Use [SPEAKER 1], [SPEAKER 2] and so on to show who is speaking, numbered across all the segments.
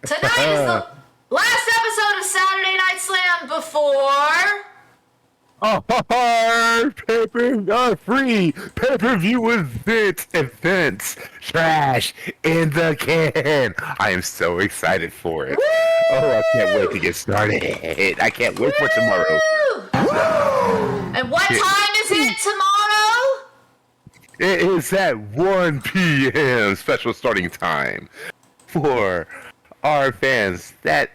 [SPEAKER 1] Tonight is the last episode of Saturday Night Slam before...
[SPEAKER 2] Free pay-per-view events, trash in the can. I am so excited for it. Woo! Oh, I can't wait to get started. I can't wait for tomorrow.
[SPEAKER 1] Woo! And what time is it tomorrow?
[SPEAKER 2] It is at 1 p.m. special starting time for our fans that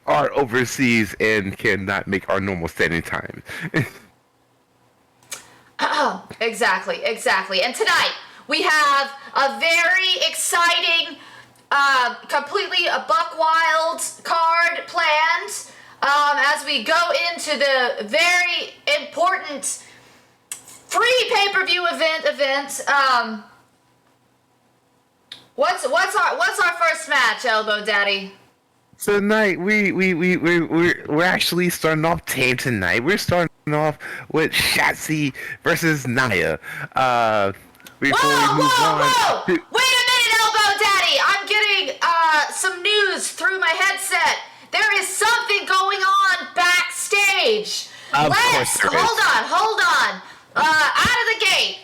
[SPEAKER 2] are overseas and cannot make our normal standing time.
[SPEAKER 1] Oh, exactly. And tonight we have a very exciting, completely a buck wild card planned as we go into the very important free pay-per-view event. What's our first match, Elbow Daddy?
[SPEAKER 2] Tonight we're actually starting off tame tonight. We're starting off with Shotzi versus Nia.
[SPEAKER 1] Whoa! Wait a minute, Elbow Daddy! I'm getting some news through my headset. There is something going on backstage.
[SPEAKER 2] Of course there is.
[SPEAKER 1] Hold on. Out of the gate.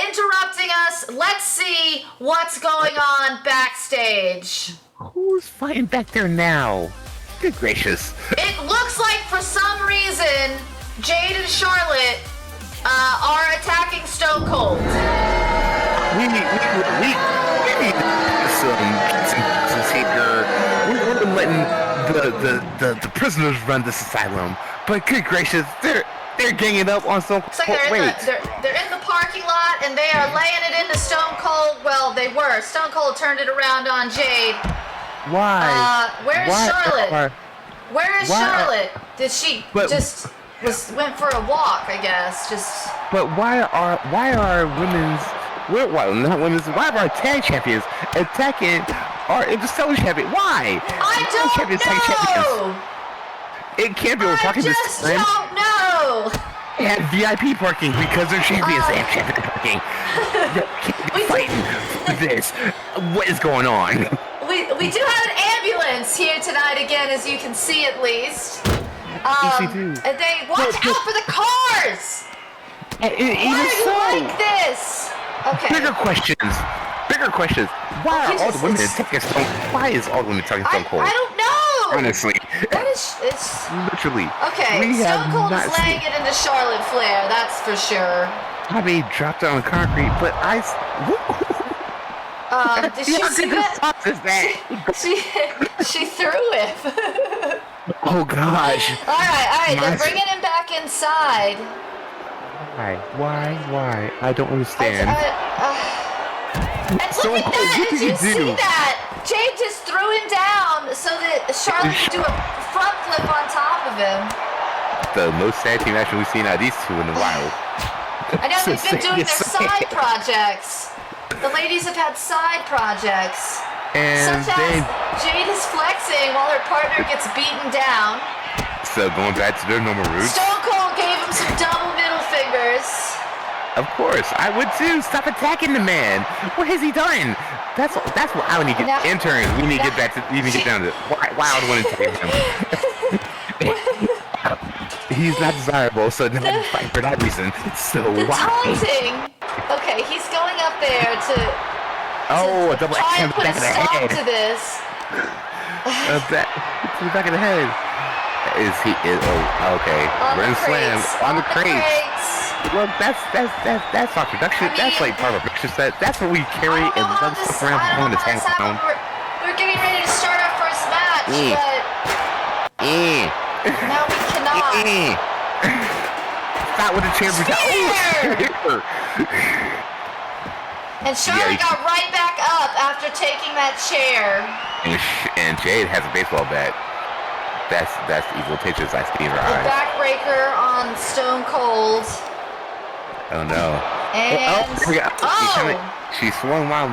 [SPEAKER 1] Interrupting us. Let's see what's going on backstage.
[SPEAKER 2] Who's fighting back there now? Good gracious.
[SPEAKER 1] It looks like for some reason Jade and Charlotte are attacking Stone Cold.
[SPEAKER 2] We need some here. We're letting the prisoners run this asylum. But good gracious, they're ganging up on Stone Cold.
[SPEAKER 1] It's like they're in the parking lot and they are laying it into Stone Cold. Well, they were. Stone Cold turned it around on Jade.
[SPEAKER 2] Why?
[SPEAKER 1] Where's Charlotte? Where is Charlotte? Did she went for a walk? I guess.
[SPEAKER 2] But why are our tag champions attacking our interstellar champion? Why?
[SPEAKER 1] I don't know.
[SPEAKER 2] It can't be. We're talking this time.
[SPEAKER 1] I don't know.
[SPEAKER 2] They have VIP parking because they're champions. They have champion parking. They're fighting for this. What is going on?
[SPEAKER 1] We do have an ambulance here tonight again, as you can see at least. And they watch out for the cars. Why are you like this? Okay.
[SPEAKER 2] Bigger questions. Why are all the women attacking Stone? Why is all the women attacking Stone Cold?
[SPEAKER 1] I don't know.
[SPEAKER 2] Honestly.
[SPEAKER 1] It's
[SPEAKER 2] literally.
[SPEAKER 1] Okay. Stone Cold is laying it into Charlotte Flair. That's for sure.
[SPEAKER 2] I mean, dropped it on the concrete, but
[SPEAKER 1] did she see that? She threw it.
[SPEAKER 2] Oh gosh.
[SPEAKER 1] All right. They're bringing him back inside.
[SPEAKER 2] Why? I don't understand.
[SPEAKER 1] And look at that! Did you see that? Jade just threw him down so that Charlotte could do a front flip on top of him.
[SPEAKER 2] The most tag team action we've seen out of these two in a while.
[SPEAKER 1] I know they've been doing their side projects. The ladies have had side projects.
[SPEAKER 2] And
[SPEAKER 1] such as Jade is flexing while her partner gets beaten down.
[SPEAKER 2] So going back to their normal roots.
[SPEAKER 1] Stone Cold gave him some double middle fingers.
[SPEAKER 2] Of course, I would too. Stop attacking the man. What has he done? That's what I would need to get. Interns, we need to get back to. We need to get down to. Why I would want to take him. He's not desirable, so now I'm fighting for that reason. So why?
[SPEAKER 1] Taunting. Okay, he's going up there to
[SPEAKER 2] a double
[SPEAKER 1] try
[SPEAKER 2] axe
[SPEAKER 1] and put a stop to this.
[SPEAKER 2] To the back of the head. Okay. We're in slam on the crates. Look, that's our production. That's like part of our production set. That's what we carry and run stuff around on the tank down.
[SPEAKER 1] We're getting ready to start our first match, but now we cannot.
[SPEAKER 2] Stop with the chair.
[SPEAKER 1] And Charlotte got right back up after taking that chair.
[SPEAKER 2] And Jade has a baseball bat. That's evil pictures I see in her eyes.
[SPEAKER 1] The backbreaker on Stone Cold.
[SPEAKER 2] Oh no.
[SPEAKER 1] And
[SPEAKER 2] she swung while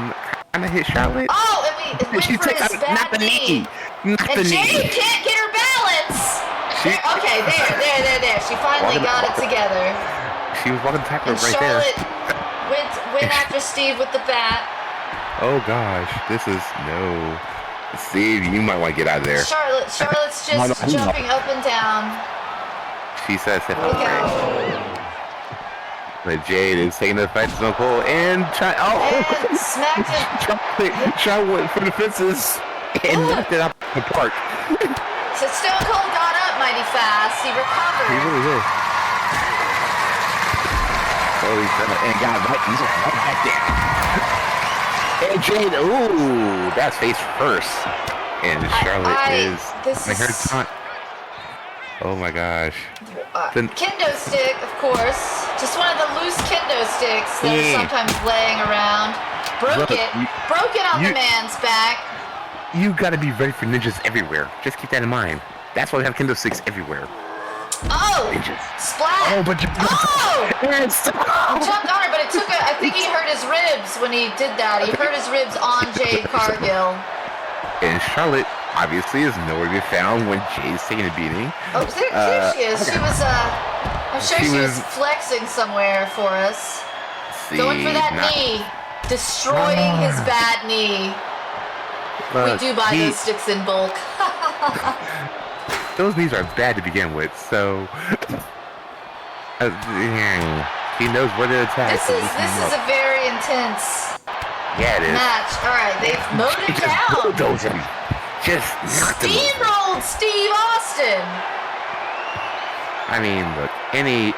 [SPEAKER 2] trying to hit Charlotte.
[SPEAKER 1] Oh, and we went for his bad knee.
[SPEAKER 2] Not the knee.
[SPEAKER 1] Jade can't get her balance. There. She finally got it together.
[SPEAKER 2] She was walking the tightrope right
[SPEAKER 1] Charlotte
[SPEAKER 2] there.
[SPEAKER 1] went after Steve with the bat.
[SPEAKER 2] Oh gosh, this is no. See, you might want to get out of there.
[SPEAKER 1] Charlotte's just jumping up and down.
[SPEAKER 2] She says it.
[SPEAKER 1] Look out.
[SPEAKER 2] But Jade is taking the fight to Stone Cold and
[SPEAKER 1] and smacked it.
[SPEAKER 2] Shot went for the fences and knocked it out the park.
[SPEAKER 1] So Stone Cold got up mighty fast. He recovered.
[SPEAKER 2] He really did. Oh, and got right back there. And Jade, ooh, that's face first. And Charlotte is her taunt. Oh my gosh.
[SPEAKER 1] Kendo stick, of course. Just one of the loose kendo sticks that are sometimes laying around. Broke it on the man's back.
[SPEAKER 2] You gotta be ready for ninjas everywhere. Just keep that in mind. That's why we have kendo sticks everywhere.
[SPEAKER 1] Oh!
[SPEAKER 2] Ninjas.
[SPEAKER 1] Splat!
[SPEAKER 2] Oh, but you jumped
[SPEAKER 1] on her, but it took I think he hurt his ribs when he did that. He hurt his ribs on Jade Cargill.
[SPEAKER 2] And Charlotte obviously is nowhere to be found when Jade's taking a beating.
[SPEAKER 1] Oh, there she is. She was, I'm sure she was flexing somewhere for us. Going for that knee. Destroying his bad knee. We do buy those sticks in bulk.
[SPEAKER 2] Those knees are bad to begin with, so... he knows where to attack.
[SPEAKER 1] This is a very intense match. Alright, they've mowed it down.
[SPEAKER 2] Bulldozed him. Just
[SPEAKER 1] steamrolled Steve Austin.
[SPEAKER 2] I mean, look, any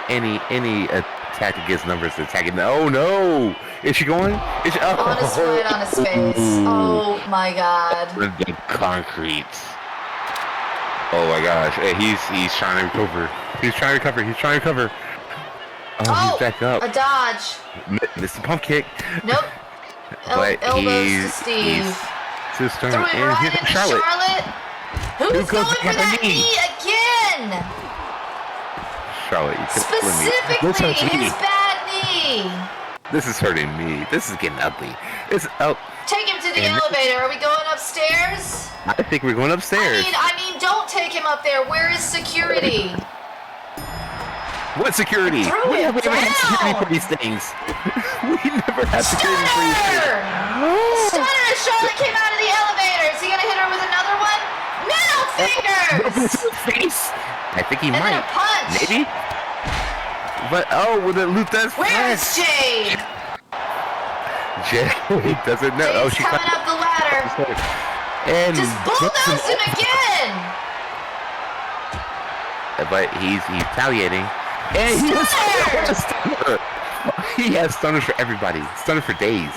[SPEAKER 2] attack against numbers is attacking. Oh no! Is she going? Is she,
[SPEAKER 1] on his foot, on his face. Oh my god.
[SPEAKER 2] The concrete. Oh my gosh. Hey, he's trying to recover. He's trying to recover. Oh, he's back up.
[SPEAKER 1] A dodge.
[SPEAKER 2] Missed the pump kick.
[SPEAKER 1] Nope.
[SPEAKER 2] But
[SPEAKER 1] elbows to Steve.
[SPEAKER 2] Throwing
[SPEAKER 1] right into Charlotte. Who's going for that knee again?
[SPEAKER 2] Charlotte, you
[SPEAKER 1] specifically his bad knee.
[SPEAKER 2] This is hurting me. This is getting ugly.
[SPEAKER 1] Take him to the elevator. Are we going upstairs?
[SPEAKER 2] I think we're going upstairs.
[SPEAKER 1] I mean, don't take him up there. Where is security?
[SPEAKER 2] What security? We never had security for these things. We never had security for these things.
[SPEAKER 1] Stunner! Charlotte came out of the elevator. Is he gonna hit her with another one? Middle fingers!
[SPEAKER 2] Face. I think he might.
[SPEAKER 1] And then a punch.
[SPEAKER 2] Maybe. But with a loop that's
[SPEAKER 1] Where's Jade?
[SPEAKER 2] Jade doesn't know.
[SPEAKER 1] She's coming up the ladder.
[SPEAKER 2] And
[SPEAKER 1] just bulldozed him again.
[SPEAKER 2] But he's retaliating. And he has stunner. He has stunners for everybody. Stunner for days.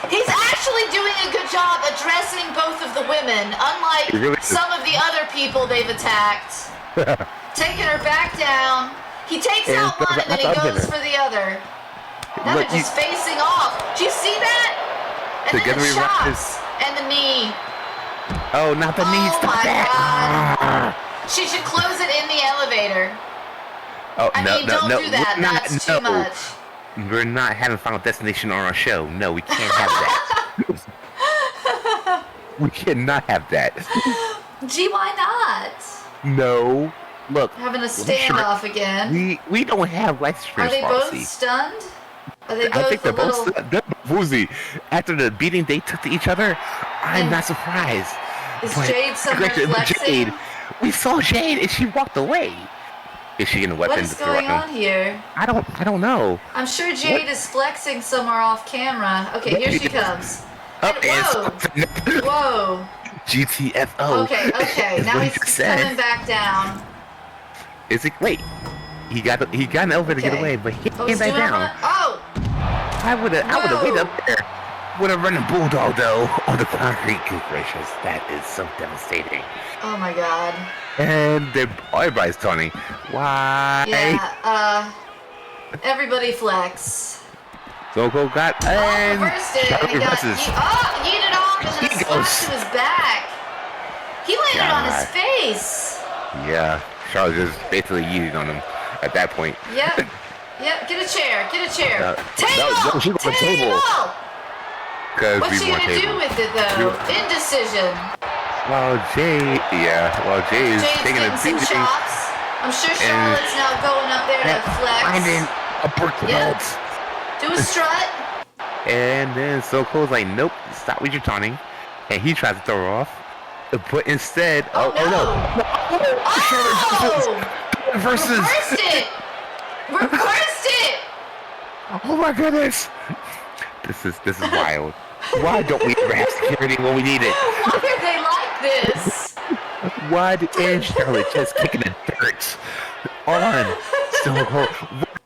[SPEAKER 1] He's actually doing a good job addressing both of the women, unlike some of the other people they've attacked. Taking her back down. He takes out one and then he goes for the other. Now they're just facing off. Do you see that? And then the shots and the knee.
[SPEAKER 2] Oh, not the knee. Stop
[SPEAKER 1] that. God. She should close it in the elevator.
[SPEAKER 2] Oh,
[SPEAKER 1] don't do that. That's too much.
[SPEAKER 2] We're not having Final Destination on our show. No, we can't have that. We cannot have that.
[SPEAKER 1] Gee, why not?
[SPEAKER 2] No. Look.
[SPEAKER 1] Having a standoff again.
[SPEAKER 2] We don't have life
[SPEAKER 1] Are they both stunned? Are they both
[SPEAKER 2] I think they're both stunned. They're woozy. After the beating they took to each other, I'm not surprised.
[SPEAKER 1] Is Jade somewhere flexing?
[SPEAKER 2] Jade. We saw Jade and she walked away. Is she in a weapon?
[SPEAKER 1] What is going on here?
[SPEAKER 2] I don't know.
[SPEAKER 1] I'm sure Jade is flexing somewhere off camera. Okay, here she comes. Whoa.
[SPEAKER 2] GTFO.
[SPEAKER 1] Okay. Now he's coming back down.
[SPEAKER 2] Is it? Wait. He got an elevator to get away, but he came back down. I would have waited up there. Would have run a bulldog though on the concrete. Good gracious, that is so devastating.
[SPEAKER 1] Oh my god.
[SPEAKER 2] And everybody's taunting. Why?
[SPEAKER 1] Yeah, everybody flex.
[SPEAKER 2] Soko got
[SPEAKER 1] reversed it. Yeeted off and then slapped to his back. He landed on his face.
[SPEAKER 2] Yeah, Charlotte just basically yeeted on him at that point.
[SPEAKER 1] Yep. Get a chair.
[SPEAKER 2] Table.
[SPEAKER 1] What's she gonna do with it though? Indecision.
[SPEAKER 2] Jade's taking a
[SPEAKER 1] some shots. I'm sure Charlotte's now going up there to flex.
[SPEAKER 2] Finding a perk
[SPEAKER 1] Do a strut.
[SPEAKER 2] And then Soko's like, nope, stop with your taunting. And he tries to throw her off. But instead,
[SPEAKER 1] oh no!
[SPEAKER 2] Versus.
[SPEAKER 1] Reversed it!
[SPEAKER 2] Oh my goodness! This is wild. Why don't we ever have security when we need it?
[SPEAKER 1] Why are they like this?
[SPEAKER 2] Why is Charlotte just kicking the dirt on Stone Cold?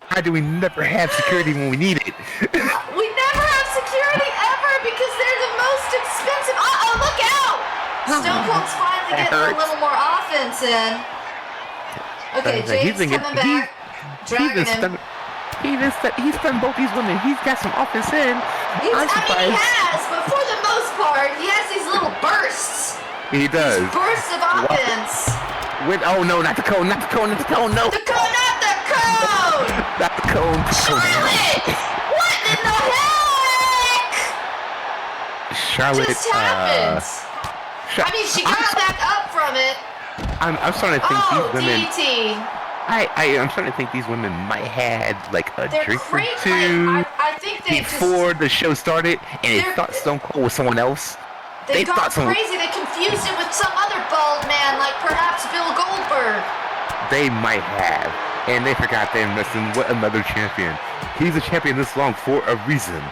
[SPEAKER 2] Why do we never have security when we need it?
[SPEAKER 1] We never have security ever because they're the most expensive. Uh-oh, look out! Stone Cold's finally getting a little more offense in. Okay, Jade's coming back. Dragging him.
[SPEAKER 2] He's done both these women. He's got some offense in.
[SPEAKER 1] He has, but for the most part, he has these little bursts.
[SPEAKER 2] He does.
[SPEAKER 1] These bursts of offense.
[SPEAKER 2] Oh no, not the cone, not the cone, not the cone, no.
[SPEAKER 1] The cone, not the cone!
[SPEAKER 2] Not the cone.
[SPEAKER 1] Charlotte! What in the heck?
[SPEAKER 2] Charlotte,
[SPEAKER 1] just happened? I mean, she got back up from it.
[SPEAKER 2] I'm starting to think these women.
[SPEAKER 1] DT.
[SPEAKER 2] I'm starting to think these women might had like a drink or two
[SPEAKER 1] I think they
[SPEAKER 2] before the show started, and they thought Stone Cold was someone else.
[SPEAKER 1] They got crazy. They confused it with some other bald man, like perhaps Bill Goldberg.
[SPEAKER 2] They might have, and they forgot they're missing another champion. He's a champion this long for a reason.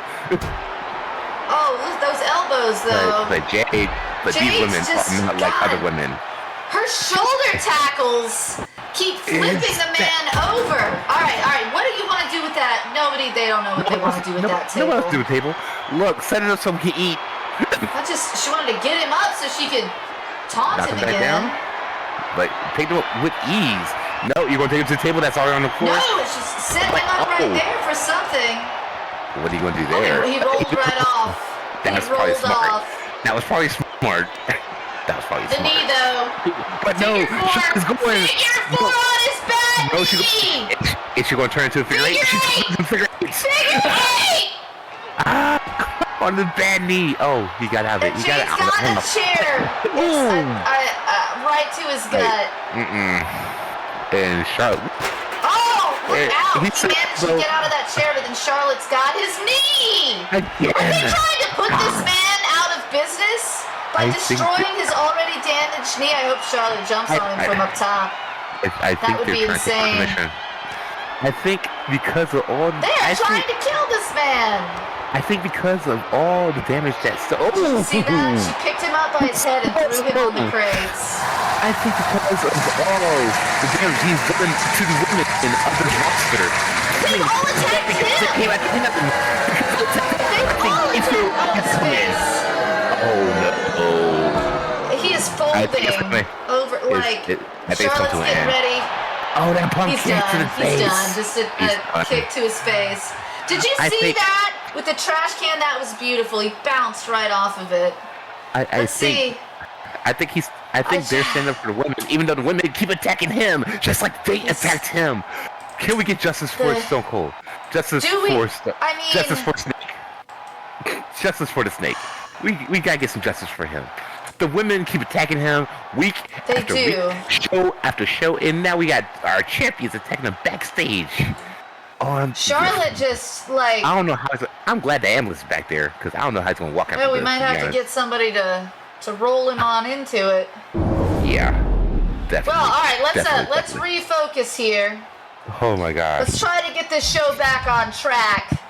[SPEAKER 1] Oh, those elbows though.
[SPEAKER 2] But Jade, these women are not like other women.
[SPEAKER 1] Her shoulder tackles keep flipping the man over. All right. What do you want to do with that? They don't know what they want to do with that table.
[SPEAKER 2] No one else do with the table. Look, set it up so we can eat.
[SPEAKER 1] She wanted to get him up so she could taunt him again.
[SPEAKER 2] Down, but take him up with ease. No, you're going to take him to the table that's already on the floor?
[SPEAKER 1] No, it's just setting him up right there for something.
[SPEAKER 2] What are you going to do there?
[SPEAKER 1] He rolled right off.
[SPEAKER 2] That was probably smart. That was probably smart. The
[SPEAKER 1] knee, though.
[SPEAKER 2] But no, she's going.
[SPEAKER 1] Figure four on his back.
[SPEAKER 2] No, she's going to turn into a figure eight. She's going to figure eight.
[SPEAKER 1] Figure eight.
[SPEAKER 2] On the bad knee. Oh, he got out of it. He got out of
[SPEAKER 1] the chair. Right to his gut.
[SPEAKER 2] And Charlotte.
[SPEAKER 1] Oh, look out. He managed to get out of that chair, but then Charlotte's got his knee.
[SPEAKER 2] Again.
[SPEAKER 1] Are they trying to put this man out of business by destroying his already damaged knee? I hope Charlotte jumps on him from up top.
[SPEAKER 2] I think
[SPEAKER 1] that would be insane.
[SPEAKER 2] I think because of all...
[SPEAKER 1] They're trying to kill this man.
[SPEAKER 2] I think because of all the damage that's...
[SPEAKER 1] See that? She picked him up by his head and threw him on the crates.
[SPEAKER 2] I think because of all the damage he's done to the women in other roster.
[SPEAKER 1] They all attacked him! They all attacked his face!
[SPEAKER 2] Oh no.
[SPEAKER 1] He is folding over, like, Charlotte's getting ready.
[SPEAKER 2] Oh, that pump kick to the face.
[SPEAKER 1] He's done. Just a kick to his face. Did you see that? With the trash can, that was beautiful. He bounced right off of it.
[SPEAKER 2] I think they're standing up for the women, even though the women keep attacking him, just like they attacked him. Can we get justice for Stone Cold? Justice for Snake. Justice for the Snake. We gotta get some justice for him. The women keep attacking him week after week, show after show, and now we got our champions attacking him backstage.
[SPEAKER 1] Charlotte just like...
[SPEAKER 2] I don't know how I'm glad the ambulance is back there, because I don't know how he's going to walk out.
[SPEAKER 1] Well, we might have to get somebody to roll him on into it.
[SPEAKER 2] Yeah, definitely.
[SPEAKER 1] Well, all right, let's refocus here.
[SPEAKER 2] Oh my God.
[SPEAKER 1] Let's try to get this show back on track.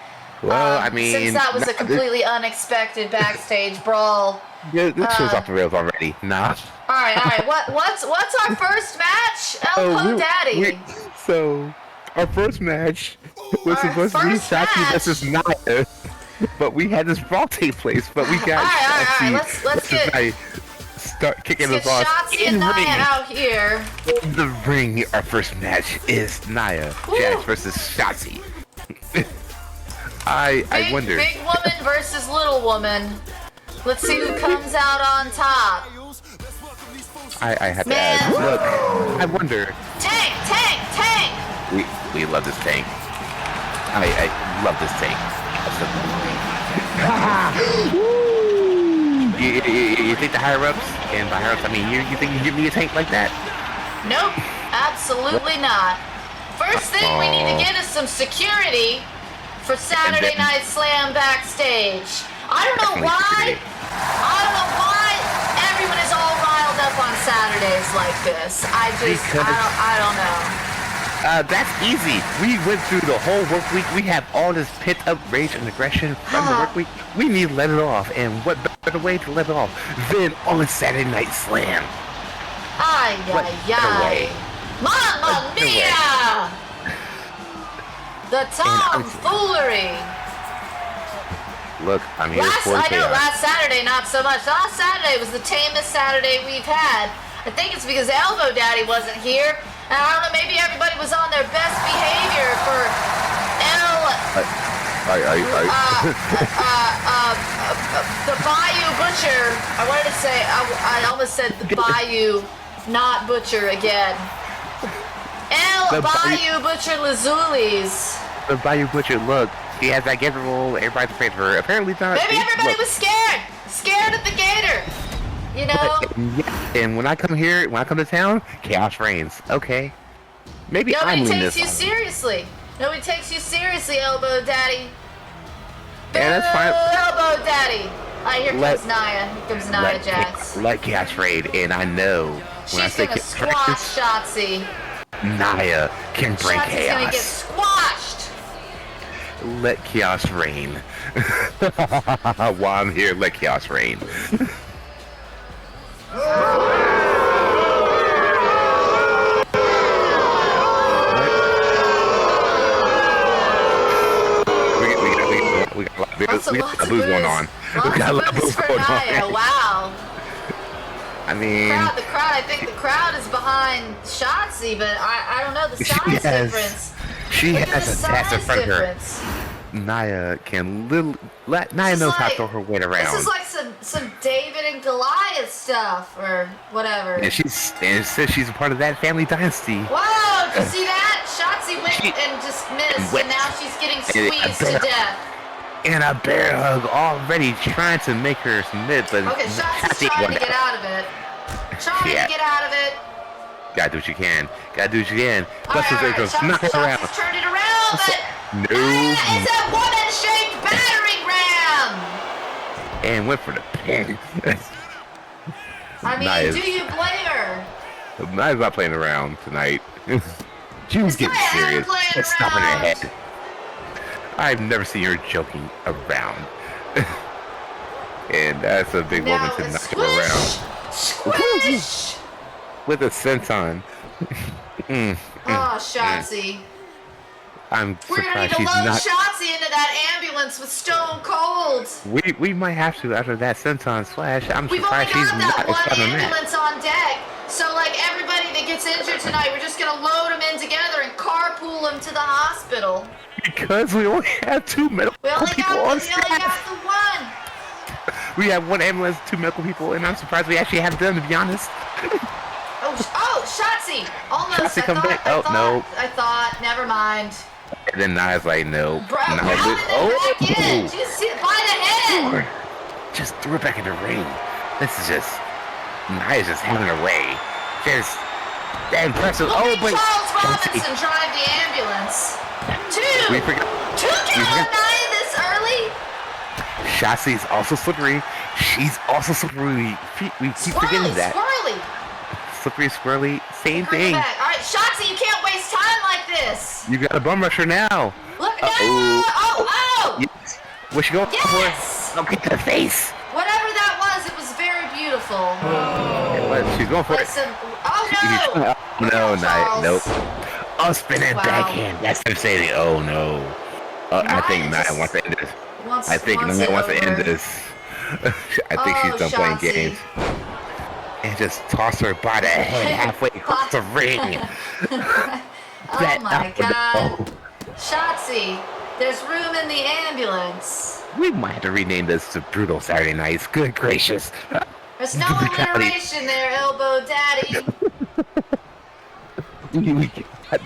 [SPEAKER 2] Well, I mean...
[SPEAKER 1] Since that was a completely unexpected backstage brawl.
[SPEAKER 2] Yeah, this show's off the rails already. Nah.
[SPEAKER 1] All right. What's our first match? Daddy.
[SPEAKER 2] So... Our first match was supposed to be Shotzi versus Nia, but we had this brawl take place. But we got
[SPEAKER 1] Shotzi. Let's
[SPEAKER 2] start kicking us off.
[SPEAKER 1] Shotzi and Nia out here.
[SPEAKER 2] In the ring, our first match is Nia Jax versus Shotzi. I wonder.
[SPEAKER 1] Big woman versus little woman. Let's see who comes out on top.
[SPEAKER 2] I have to ask. Look, I wonder.
[SPEAKER 1] Tank.
[SPEAKER 2] We love this tank. I love this tank. You think the higher ups, and by higher ups I mean you think you give me a tank like that?
[SPEAKER 1] Nope, absolutely not. First thing we need to get is some security for Saturday Night Slam backstage. I don't know why everyone is all riled Saturdays like this? I don't know.
[SPEAKER 2] That's easy. We went through the whole work week. We have all this pent-up rage and aggression from the work week. We need to let it off, and what better way to let it off than on Saturday Night Slam?
[SPEAKER 1] Ay, ay, ay. Mamma mia! The tomfoolery.
[SPEAKER 2] Look, I'm here for
[SPEAKER 1] I know, last Saturday, not so much. Last Saturday was the tamest Saturday we've had. I think it's because Elbow Daddy wasn't here. And I don't know, maybe everybody was on their best behavior for the Bayou Butcher. I wanted to say, I almost said the Bayou, not Butcher again. Bayou Butcher Lazulis.
[SPEAKER 2] The Bayou Butcher, look, he has that gator roll, everybody's afraid of her. Apparently not.
[SPEAKER 1] Maybe everybody was scared. Scared of the gator. You know?
[SPEAKER 2] And when I come here, when I come to town, chaos reigns. Okay. Maybe
[SPEAKER 1] nobody takes you seriously. Nobody takes you seriously, Elbow Daddy.
[SPEAKER 2] Yeah, that's fine.
[SPEAKER 1] Elbow Daddy. Here comes Nia. Here comes Nia Jax.
[SPEAKER 2] Let chaos reign, and I know when I say
[SPEAKER 1] gonna squash Shotzi.
[SPEAKER 2] Nia can bring chaos.
[SPEAKER 1] Shotzi's gonna get squashed.
[SPEAKER 2] Let chaos reign. While I'm here, let chaos reign. We got a booze going on. We got a lot of booze going on.
[SPEAKER 1] Wow.
[SPEAKER 2] I mean,
[SPEAKER 1] the crowd. I think the crowd is behind Shotzi, but I don't know the size difference.
[SPEAKER 2] She has a task in front of her. Nia can Nia knows how to throw her weight around.
[SPEAKER 1] This is like some David and Goliath stuff or whatever.
[SPEAKER 2] And it says she's a part of that family dynasty.
[SPEAKER 1] Whoa! Did you see that? Shotzi went and just missed, and now she's getting squeezed to death.
[SPEAKER 2] And a bear hug already trying to make her submit, but
[SPEAKER 1] okay, Shotzi's trying to get out of it. Trying to get out of it.
[SPEAKER 2] Gotta do what you can. Gotta do what you can.
[SPEAKER 1] Shotzi's turned it around, but it's a woman-shaped battering ram.
[SPEAKER 2] And went for the pin.
[SPEAKER 1] I mean, do you blame her?
[SPEAKER 2] Nia's not playing around tonight. She was getting serious. It's stopping her head. I've never seen her joking around. And that's a big woman to not go around.
[SPEAKER 1] Squish!
[SPEAKER 2] With a senton.
[SPEAKER 1] Shotzi.
[SPEAKER 2] I'm
[SPEAKER 1] We're gonna need
[SPEAKER 2] surprised
[SPEAKER 1] to
[SPEAKER 2] she's
[SPEAKER 1] load
[SPEAKER 2] not.
[SPEAKER 1] Shotzi into that ambulance with Stone Cold.
[SPEAKER 2] We might have to after that senton splash. I'm
[SPEAKER 1] We've
[SPEAKER 2] surprised
[SPEAKER 1] only
[SPEAKER 2] she's
[SPEAKER 1] got
[SPEAKER 2] not
[SPEAKER 1] that one
[SPEAKER 2] expecting
[SPEAKER 1] ambulance
[SPEAKER 2] that.
[SPEAKER 1] on deck. So like everybody that gets injured tonight, we're just gonna load them in together and carpool them to the hospital.
[SPEAKER 2] Because we only have two medical people on staff.
[SPEAKER 1] We only got the one.
[SPEAKER 2] We have one ambulance, two medical people, and I'm surprised we actually have them, to be honest.
[SPEAKER 1] Shotzi! Almost.
[SPEAKER 2] Shotzi come back. No.
[SPEAKER 1] I thought. Never mind.
[SPEAKER 2] And then Nia's like, no.
[SPEAKER 1] Bro, back in. Did you see it by the head?
[SPEAKER 2] Just threw it back in the ring. This is just... Nia's just having her way. Just... That impressive.
[SPEAKER 1] Look at Charles Robinson drive the ambulance. Two count on Nia this early?
[SPEAKER 2] Shotzi's also slippery. She's also slippery. We keep forgetting that.
[SPEAKER 1] Squirrely.
[SPEAKER 2] Slippery, squirrely, same thing.
[SPEAKER 1] Alright, Shotzi, you can't waste time like this.
[SPEAKER 2] You got a bum rusher now.
[SPEAKER 1] Look, oh!
[SPEAKER 2] Yes. What's she going for? Okay, to the face.
[SPEAKER 1] Whatever that was, it was very beautiful.
[SPEAKER 2] She's going for it. No, nope. Oh, spinning backhand. That's what I'm saying. Oh, no. I think Nia wants to end this. I think Nia wants to end this. I think she's done playing games. And just toss her by the head halfway across the ring.
[SPEAKER 1] Oh my god. Shotzi, there's room in the ambulance.
[SPEAKER 2] We might have to rename this to Brutal Saturday Nights. Good gracious.
[SPEAKER 1] There's no alliteration there, Elbow Daddy.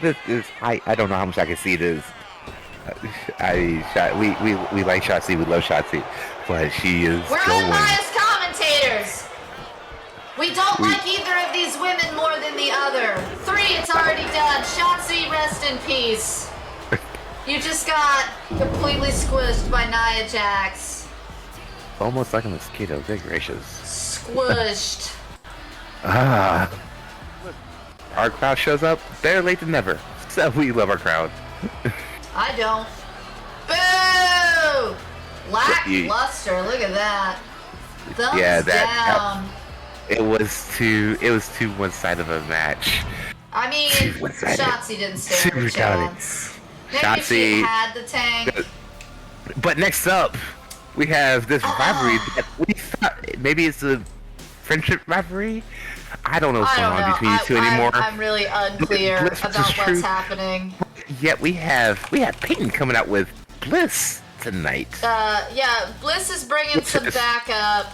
[SPEAKER 2] This is, I don't know how much I can see this. We like Shotzi, we love Shotzi, but she is
[SPEAKER 1] We're
[SPEAKER 2] going.
[SPEAKER 1] unbiased commentators. We don't like either of these women more than the other. 3, it's already done. Shotzi, rest in peace. You just got completely squished by Nia Jax.
[SPEAKER 2] Almost like a mosquito, good gracious.
[SPEAKER 1] Squished.
[SPEAKER 2] our crowd shows up, better late than never. So we love our crowd.
[SPEAKER 1] I don't. Boo! Lackluster. Look at that. Thumbs down.
[SPEAKER 2] It was too one-sided of a match.
[SPEAKER 1] I mean, Shotzi didn't stand a chance. Maybe Shotzi, she had the tank.
[SPEAKER 2] But next up, we have this rivalry that we thought maybe it's a friendship rivalry. I don't know what's going on between you two anymore.
[SPEAKER 1] I'm really unclear about what's happening.
[SPEAKER 2] Yet we have Peyton coming out with Bliss tonight.
[SPEAKER 1] Yeah, Bliss is bringing some backup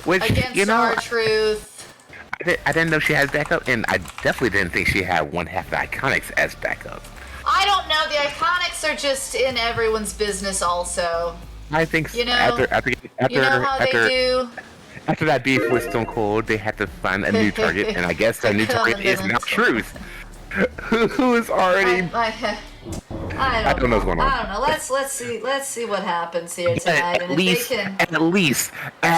[SPEAKER 1] against R-Truth.
[SPEAKER 2] I didn't know she has backup, and I definitely didn't think she had one half the Iconics as backup.
[SPEAKER 1] I don't know. The Iconics are just in everyone's business, also.
[SPEAKER 2] I think so.
[SPEAKER 1] You know how they do.
[SPEAKER 2] After that beef with Stone Cold, they had to find a new target, and I guess that new target is now Truth, who is already.
[SPEAKER 1] I don't know what's going on. I don't know. Let's see what happens here tonight, and if they can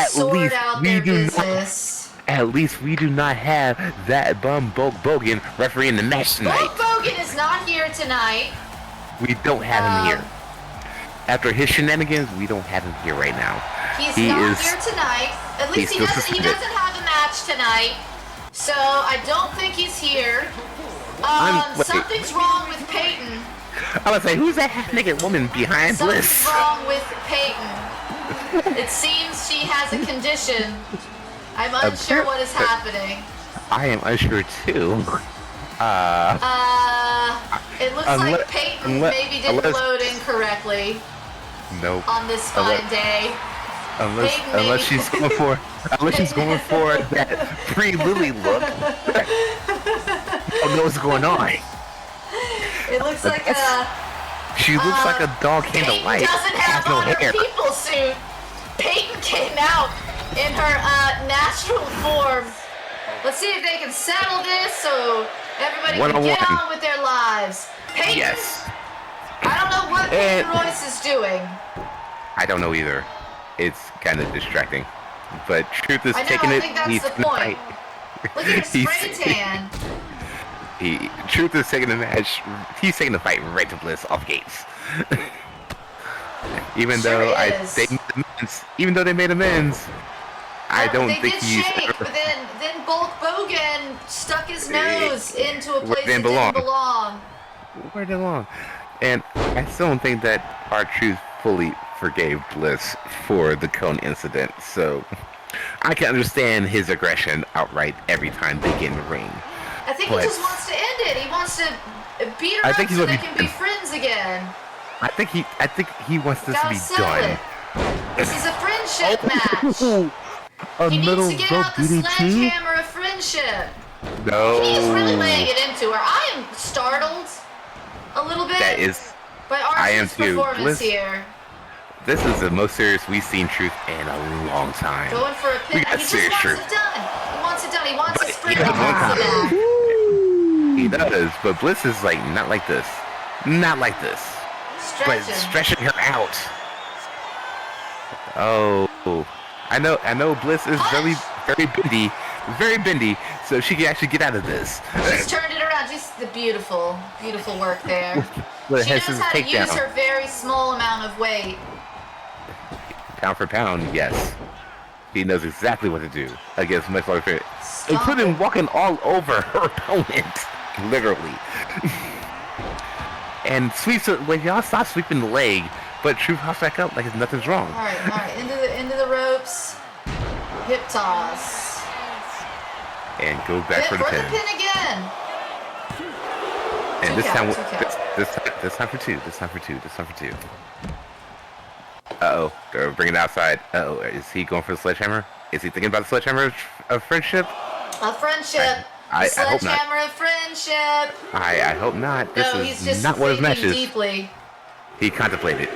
[SPEAKER 1] sort out their business.
[SPEAKER 2] At least we do not have that bum Bogan refereeing the match tonight.
[SPEAKER 1] Bogan is not here tonight.
[SPEAKER 2] We don't have him here. After his shenanigans, we don't have him here right now.
[SPEAKER 1] He's not here tonight. At least he doesn't have a match tonight. So I don't think he's here. Something's wrong with Peyton.
[SPEAKER 2] I was like, who's that half-naked woman behind Bliss?
[SPEAKER 1] Something's wrong with Peyton. It seems she has a condition. I'm unsure what is happening.
[SPEAKER 2] I am unsure too.
[SPEAKER 1] It looks like Peyton maybe didn't load incorrectly.
[SPEAKER 2] Nope.
[SPEAKER 1] On this fine day.
[SPEAKER 2] Unless she's going for that pre-Lily look. I don't know what's going on.
[SPEAKER 1] It looks like
[SPEAKER 2] she looks like a dog candlelight.
[SPEAKER 1] Peyton doesn't have on her people suit. Peyton came out in her natural form. Let's see if they can settle this so everybody can get on with their lives. Peyton,
[SPEAKER 2] yes.
[SPEAKER 1] I don't know what Peyton Royce is doing.
[SPEAKER 2] I don't know either. It's kind of distracting. But Truth is taking it.
[SPEAKER 1] I think that's the point. Look at her spray tan.
[SPEAKER 2] Truth is taking the match. He's taking the fight right to Bliss off gates. Even though they made amends, I don't think he's.
[SPEAKER 1] But then Bulk Bogan stuck his nose into a place that didn't belong.
[SPEAKER 2] Where it belong? And I still don't think that R-Truth fully forgave Bliss for the cone incident. So I can understand his aggression outright every time they get in the ring.
[SPEAKER 1] I think he just wants to end it. He wants to beat her up so they can be friends again.
[SPEAKER 2] I think he wants this to be done.
[SPEAKER 1] This is a friendship match. He needs to get out the sledgehammer of friendship.
[SPEAKER 2] No.
[SPEAKER 1] He's really laying it into her. I am startled a little bit by R-Truth's performance here.
[SPEAKER 2] This is the most serious we've seen Truth in a long time.
[SPEAKER 1] Going for a pin. He just wants it done. He wants it done. He wants a sprint off the back.
[SPEAKER 2] He does, but Bliss is like not like this. Not like this. But stretching her out. Oh, I know. Bliss is very bendy, so she can actually get out of this.
[SPEAKER 1] She's turned it around. Just the beautiful work there. She knows how to use her very small amount of weight.
[SPEAKER 2] Pound for pound, yes. He knows exactly what to do against much larger, including walking all over her opponent, literally. And sweeps it when y'all stop sweeping the leg, but Truth hops back up like nothing's wrong.
[SPEAKER 1] All right, into the ropes, hip toss,
[SPEAKER 2] and go back for the pin.
[SPEAKER 1] Again.
[SPEAKER 2] And this time for two. Uh-oh, they're bringing it outside. Uh-oh, is he going for the sledgehammer? Is he thinking about the sledgehammer of friendship?
[SPEAKER 1] Of friendship.
[SPEAKER 2] I hope not.
[SPEAKER 1] Sledgehammer of friendship.
[SPEAKER 2] I hope not. This
[SPEAKER 1] he's just
[SPEAKER 2] not one of his matches.
[SPEAKER 1] Deeply.
[SPEAKER 2] He contemplated.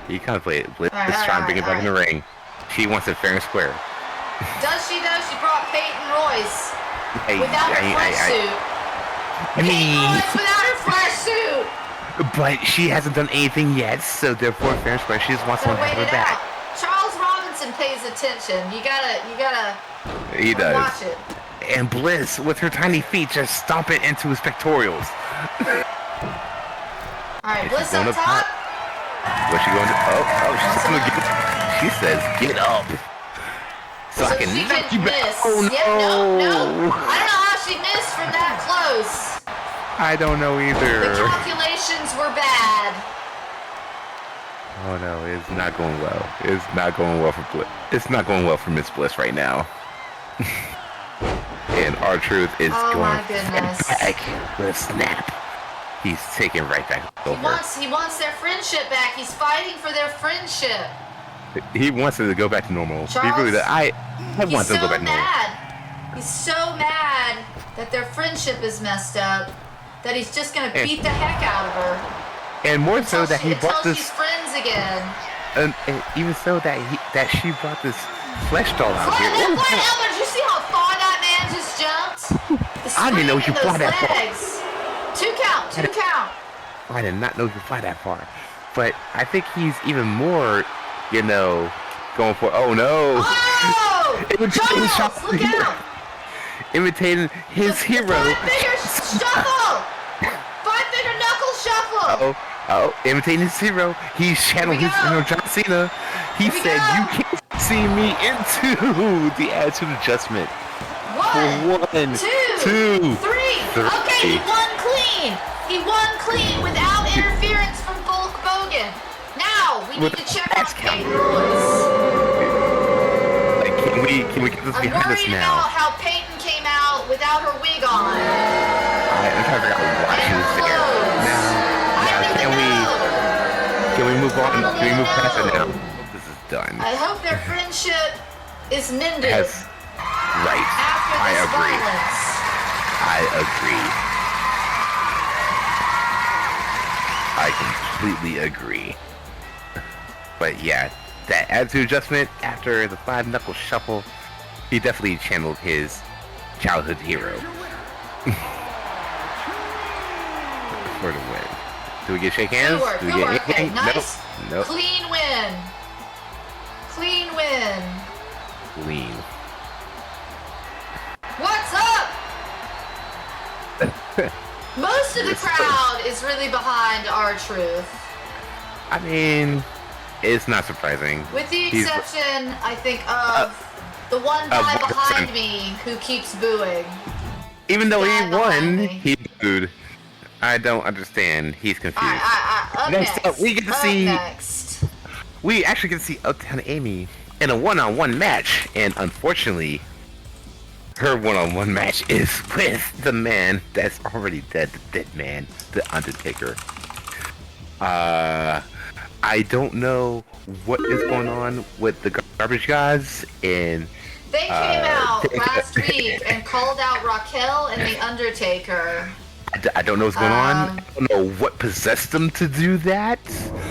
[SPEAKER 2] Bliss is trying to bring it back in the ring. She wants it fair and square.
[SPEAKER 1] Does she though? She brought Peyton Royce without her flesh suit. Peyton Royce without her flesh suit.
[SPEAKER 2] But she hasn't done anything yet, so therefore fair and square. She just wants someone to have her back.
[SPEAKER 1] Charles Robinson pays attention. You gotta.
[SPEAKER 2] He does.
[SPEAKER 1] Watch it.
[SPEAKER 2] And Bliss, with her tiny feet, just stomping into his pectorals.
[SPEAKER 1] Alright, Bliss up top.
[SPEAKER 2] What's she going to? Oh, she's going to get. She says, "Get up." So I can knock you back. Oh no!
[SPEAKER 1] Yep, no. I don't know how she missed from that close.
[SPEAKER 2] I don't know either.
[SPEAKER 1] The calculations were bad.
[SPEAKER 2] Oh no, it's not going well. It's not going well for Bliss. It's not going well for Miss Bliss right now. And R-Truth is going
[SPEAKER 1] my goodness.
[SPEAKER 2] back with a snap. He's taking right back over.
[SPEAKER 1] He wants their friendship back. He's fighting for their friendship.
[SPEAKER 2] He wants it to go back to normal.
[SPEAKER 1] Charles,
[SPEAKER 2] he really does. I want it to go back to normal.
[SPEAKER 1] He's so mad that their friendship is messed up that he's just gonna beat the heck out of her.
[SPEAKER 2] And more so that he brought this.
[SPEAKER 1] She's friends again.
[SPEAKER 2] And even so that she brought this flesh doll out here.
[SPEAKER 1] Did you see how far that man just jumped?
[SPEAKER 2] I didn't know you fly that far.
[SPEAKER 1] Two count.
[SPEAKER 2] I did not know you fly that far. But I think he's even more, going for. Oh no!
[SPEAKER 1] Oh! Charles, look out!
[SPEAKER 2] Imitating his hero.
[SPEAKER 1] Five-finger shuffle! Five-finger knuckle shuffle!
[SPEAKER 2] Oh, imitating his hero. He's channeling his John Cena. He said, "You can't see me into the attitude adjustment."
[SPEAKER 1] One, two, three. Okay, he won clean. He won clean without interference from Bulk Bogan. Now we need to check on Peyton Royce.
[SPEAKER 2] Like, can we get this behind us now?
[SPEAKER 1] I'm worried about how Peyton came out without her wig on.
[SPEAKER 2] I'm trying to figure out why she was there. Can we move on? Can we move past it now? This is done.
[SPEAKER 1] I hope their friendship is mended.
[SPEAKER 2] Right. I agree. I completely agree. But yeah, that attitude adjustment after the 5-knuckle shuffle, he definitely channeled his childhood hero. For the win. Do we get shake hands? Do we get anything?
[SPEAKER 1] Okay, nice.
[SPEAKER 2] Nope.
[SPEAKER 1] Clean win. Clean. What's up? Most of the crowd is really behind R-Truth.
[SPEAKER 2] I mean, it's not surprising.
[SPEAKER 1] With the exception, I think, of the one guy behind me who keeps booing.
[SPEAKER 2] Even though he won, he booed. I don't understand. He's confused. Next up, we get to see. We actually get to see Uptown Amy in a one-on-one match, and unfortunately, her one-on-one match is with the man that's already dead, the dead man, the Undertaker. I don't know what is going on with the garbage guys, and
[SPEAKER 1] they came out last week and called out Raquel and the Undertaker.
[SPEAKER 2] I don't know what's going on. I don't know what possessed them to do that.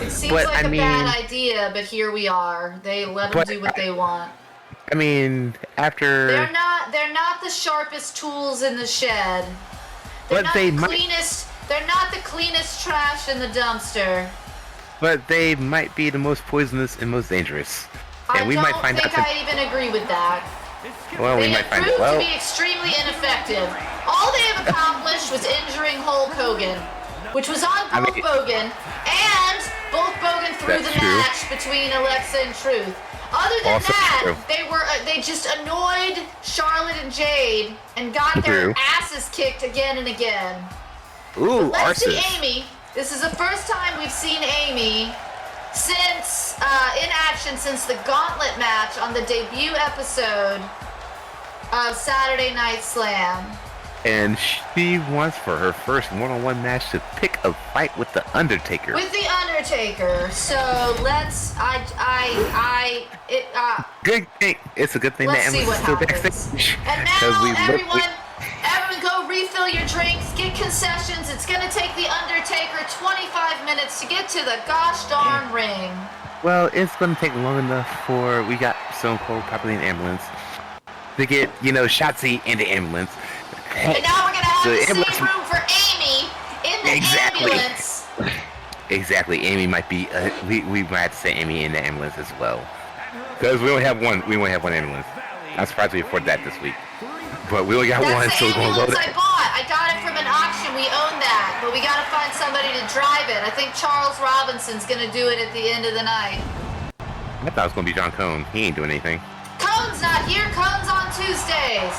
[SPEAKER 1] It seems like a bad idea, but here we are. They let them do what they want.
[SPEAKER 2] I mean, after
[SPEAKER 1] they're not the sharpest tools in the shed. They're not the cleanest trash in the dumpster.
[SPEAKER 2] But they might be the most poisonous and most dangerous. And
[SPEAKER 1] I don't think I even agree with that.
[SPEAKER 2] Well, we might find out.
[SPEAKER 1] They have proved to be extremely ineffective. All they have accomplished was injuring Hulk Hogan, which was on Bulk Bogan, and Bulk Bogan threw the match between Alexa and Truth. Other than that, they just annoyed Charlotte and Jade and got their asses kicked again and again.
[SPEAKER 2] Ooh,
[SPEAKER 1] let's see Amy. This is the first time we've seen Amy since in action since the Gauntlet match on the debut episode of Saturday Night Slam.
[SPEAKER 2] And she wants for her first one-on-one match to pick a fight with the Undertaker.
[SPEAKER 1] So let's.
[SPEAKER 2] Good thing. It's a good thing that Emily's still backstage.
[SPEAKER 1] And now everyone go refill your drinks, get concessions. It's gonna take the Undertaker 25 minutes to get to the gosh darn ring.
[SPEAKER 2] Well, it's gonna take long enough for we got Stone Cold probably an ambulance to get Shotzi in the ambulance.
[SPEAKER 1] And now we're gonna have the same room for Amy in the ambulance.
[SPEAKER 2] Exactly. Amy might be. We might have to say Amy in the ambulance as well, because we only have one. We only have one ambulance. I'm surprised we afford that this week. But we only got one, so we're gonna load it.
[SPEAKER 1] That's the ambulance I bought. I got it from an auction. We own that, but we gotta find somebody to drive it. I think Charles Robinson's gonna do it at the end of the night.
[SPEAKER 2] I thought it was gonna be John Cone. He ain't doing anything.
[SPEAKER 1] Cone's not here. Cone's on Tuesdays.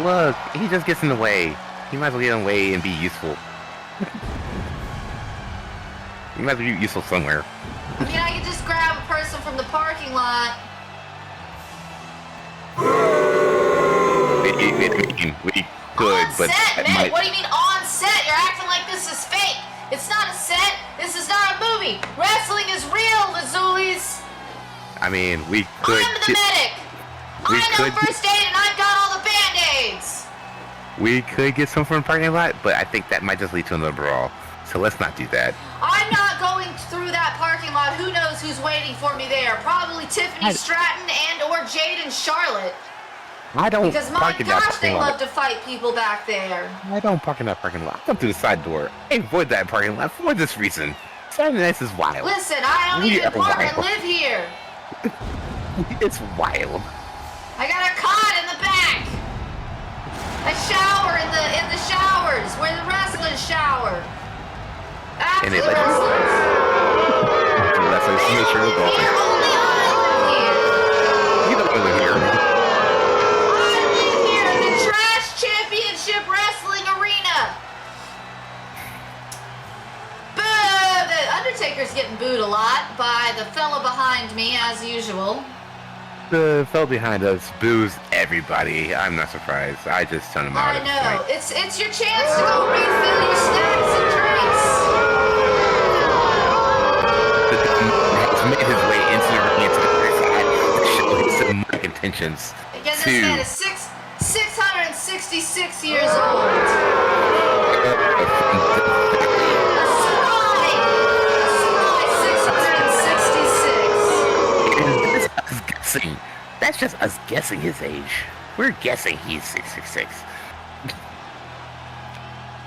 [SPEAKER 2] Look, he just gets in the way. He might as well get in the way and be useful. He might as well be useful somewhere.
[SPEAKER 1] I mean, I could just grab a person from the parking lot.
[SPEAKER 2] We could,
[SPEAKER 1] on
[SPEAKER 2] but
[SPEAKER 1] set, man. What do you mean on set? You're acting like this is fake. It's not a set. This is not a movie. Wrestling is real, Azulis.
[SPEAKER 2] I mean, we could.
[SPEAKER 1] I'm the medic. I know first aid, and I've got all the band-aids.
[SPEAKER 2] We could get some from the parking lot, but I think that might just lead to another brawl. So let's not do that.
[SPEAKER 1] I'm not going through that parking lot. Who knows who's waiting for me there? Probably Tiffany Stratton and/or Jade and Charlotte.
[SPEAKER 2] I don't
[SPEAKER 1] because my gosh, they love to fight people back there.
[SPEAKER 2] I don't park in that parking lot. I come through the side door. I avoid that parking lot for this reason. Saturday nights is wild.
[SPEAKER 1] Listen, I don't even park. I live here.
[SPEAKER 2] It's wild.
[SPEAKER 1] I got a cot in the back. A shower in the showers where the wrestlers shower. After the wrestlers.
[SPEAKER 2] Make sure to go
[SPEAKER 1] here. Only I live here.
[SPEAKER 2] You don't live here.
[SPEAKER 1] Championship Wrestling Arena. Boo! The Undertaker's getting booed a lot by the fella behind me, as usual.
[SPEAKER 2] The fella behind us boos everybody. I'm not surprised. I just turned him out.
[SPEAKER 1] I know. It's your chance to go refill your snacks and drinks.
[SPEAKER 2] The has made his way into the ring to show his demonic intentions.
[SPEAKER 1] Again, this man is 666 years old. A spry 666.
[SPEAKER 2] That's just us guessing his age. We're guessing he's 666.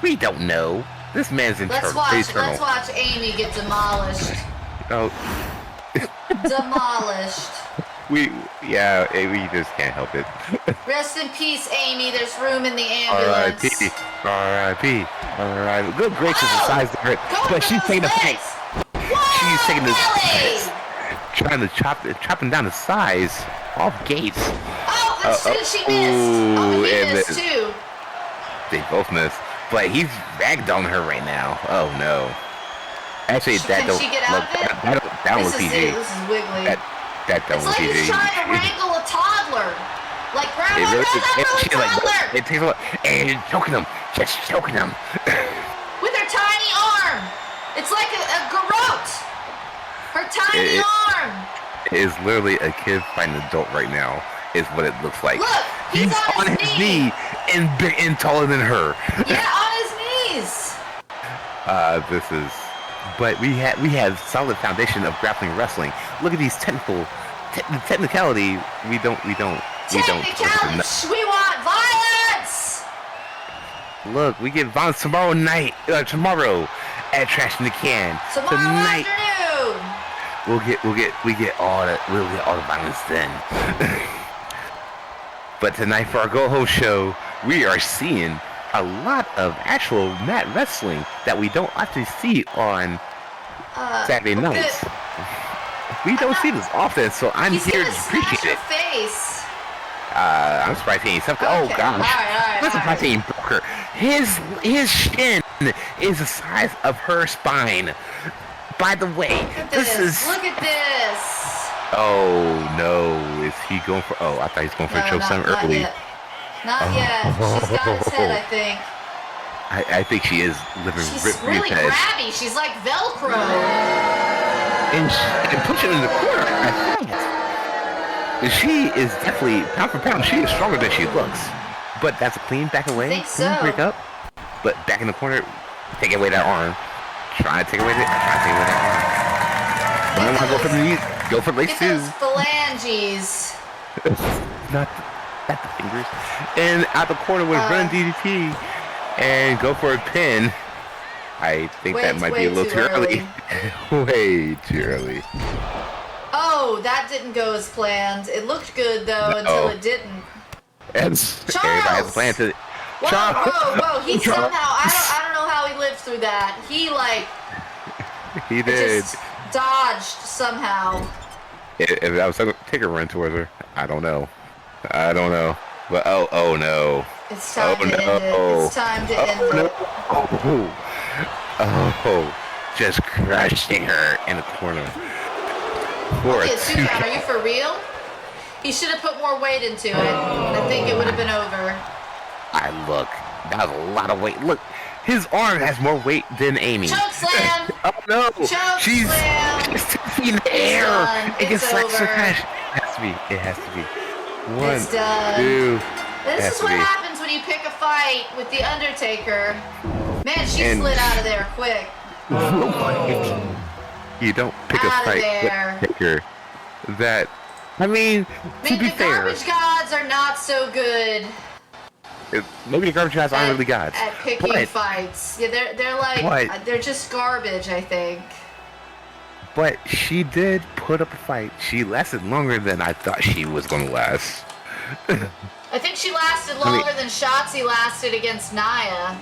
[SPEAKER 2] We don't know. This man's
[SPEAKER 1] Let's watch Amy get demolished.
[SPEAKER 2] Oh.
[SPEAKER 1] Demolished.
[SPEAKER 2] We just can't help it.
[SPEAKER 1] Rest in peace, Amy. There's room in the ambulance.
[SPEAKER 2] R.I.P. R.I.P. Good gracious, the size of her. But she's taking the fight. She's taking this. Trying to chop him down to size. Off Gates.
[SPEAKER 1] Oh, she missed. Oh, he missed too.
[SPEAKER 2] They both missed. But he's ragged on her right now. Oh no. Actually, that don't.
[SPEAKER 1] Can she get out of it?
[SPEAKER 2] That was PG.
[SPEAKER 1] This is wiggly.
[SPEAKER 2] That
[SPEAKER 1] it's like he's trying to wrangle a toddler. Like, Grandma,
[SPEAKER 2] really,
[SPEAKER 1] toddler!
[SPEAKER 2] It takes a lot. And choking him. Just choking him.
[SPEAKER 1] With her tiny arm. It's like a garrote. Her tiny arm.
[SPEAKER 2] It is literally a kid fighting an adult right now, is what it looks like.
[SPEAKER 1] Look, he's on his
[SPEAKER 2] knee and big and taller than her.
[SPEAKER 1] Yeah, on his knees.
[SPEAKER 2] This is... But we have solid foundation of grappling wrestling. Look at these technicality. We don't. We want
[SPEAKER 1] violence.
[SPEAKER 2] Look, we get violence tomorrow night. Tomorrow at Trash in the Can.
[SPEAKER 1] Tonight afternoon.
[SPEAKER 2] We'll get all the violence then. But tonight for our Go Ho show, we are seeing a lot of actual mat wrestling that we don't actually see on Saturday nights. We don't see this often, so I'm here to appreciate it.
[SPEAKER 1] Face.
[SPEAKER 2] I'm surprised he ain't something. Okay. Oh gosh, I'm surprised he ain't broke her. His shin is the size of her spine. By the way,
[SPEAKER 1] Look at this.
[SPEAKER 2] Oh no, is he going for? Oh, I thought he was going for a chokeslam early.
[SPEAKER 1] Not yet. She's got his head, I think.
[SPEAKER 2] I think she is living
[SPEAKER 1] She's really grabby. She's like Velcro.
[SPEAKER 2] And pushing in the corner. She is definitely, pound for pound, she is stronger than she looks. But that's a clean back away.
[SPEAKER 1] I think so.
[SPEAKER 2] Break up. But back in the corner, take away that arm. Try to take away that arm. Go for the knee. Go for legs too.
[SPEAKER 1] Those phalanges.
[SPEAKER 2] Not the fingers. And out the corner with run DDT. And go for a pin. I think that might be a little too early. Way too early.
[SPEAKER 1] Oh, that didn't go as planned. It looked good though until it didn't.
[SPEAKER 2] And everybody has a plan to.
[SPEAKER 1] Whoa! He somehow I don't know how he lived through that. He
[SPEAKER 2] did.
[SPEAKER 1] Just dodged somehow.
[SPEAKER 2] If I was going to take a run towards her, I don't know. But oh no.
[SPEAKER 1] It's time to end it. It's time to end it.
[SPEAKER 2] Oh, just crushing her in the corner.
[SPEAKER 1] Are you for real? He should have put more weight into it. I think it would have been over.
[SPEAKER 2] Look, that was a lot of weight. Look, his arm has more weight than Amy.
[SPEAKER 1] Choke slam!
[SPEAKER 2] Oh no!
[SPEAKER 1] She's
[SPEAKER 2] in the air. It gets slapped so fast. It has to be. One,
[SPEAKER 1] it's done.
[SPEAKER 2] Two.
[SPEAKER 1] This is what happens when you pick a fight with the Undertaker. Man, she slid out of there quick.
[SPEAKER 2] You don't pick a fight with the Undertaker. To be
[SPEAKER 1] the
[SPEAKER 2] fair,
[SPEAKER 1] garbage gods are not so good.
[SPEAKER 2] Maybe the garbage gods aren't really gods.
[SPEAKER 1] At picking fights. Yeah, they're just garbage, I think.
[SPEAKER 2] But she did put up a fight. She lasted longer than I thought she was going to last.
[SPEAKER 1] I think she lasted longer than Shotzi lasted against Nia.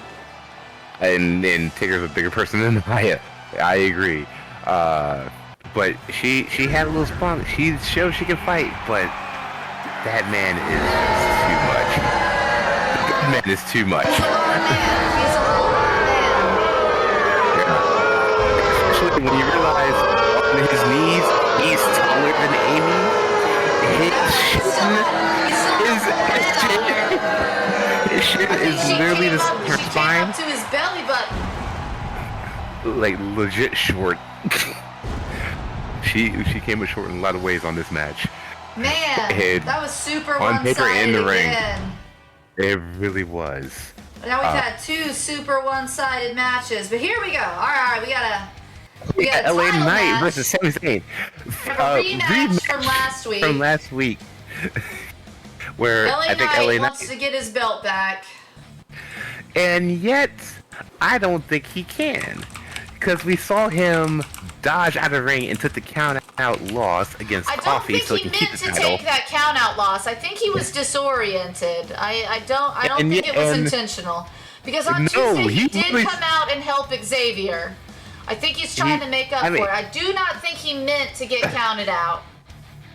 [SPEAKER 2] And Tigger's a bigger person than Nia. I agree. But she had a little spunk. She showed she can fight, but that man is too much. That man is too much.
[SPEAKER 1] He's a long man.
[SPEAKER 2] Yeah. Especially when you realize on his knees, he's taller than Amy. His shit is literally her spine.
[SPEAKER 1] Up to his belly button.
[SPEAKER 2] Like legit short. She came up short in a lot of ways on this match.
[SPEAKER 1] Man, that was super
[SPEAKER 2] on paper and the ring.
[SPEAKER 1] Again.
[SPEAKER 2] It really was.
[SPEAKER 1] Now we've had two super one-sided matches, but here we go. All right, we got
[SPEAKER 2] LA Knight versus Sami Zayn.
[SPEAKER 1] Rematch from last week.
[SPEAKER 2] Where I think LA Knight
[SPEAKER 1] wants to get his belt back.
[SPEAKER 2] And yet, I don't think he can. Because we saw him dodge out of the ring and took the count-out loss against Coffee so he can keep the title. I don't think he meant to
[SPEAKER 1] take that count-out loss. I think he was disoriented. I don't think it was intentional. Because on Tuesday he did come out and help Xavier. I think he's trying to make up for it. I do not think he meant to get counted out.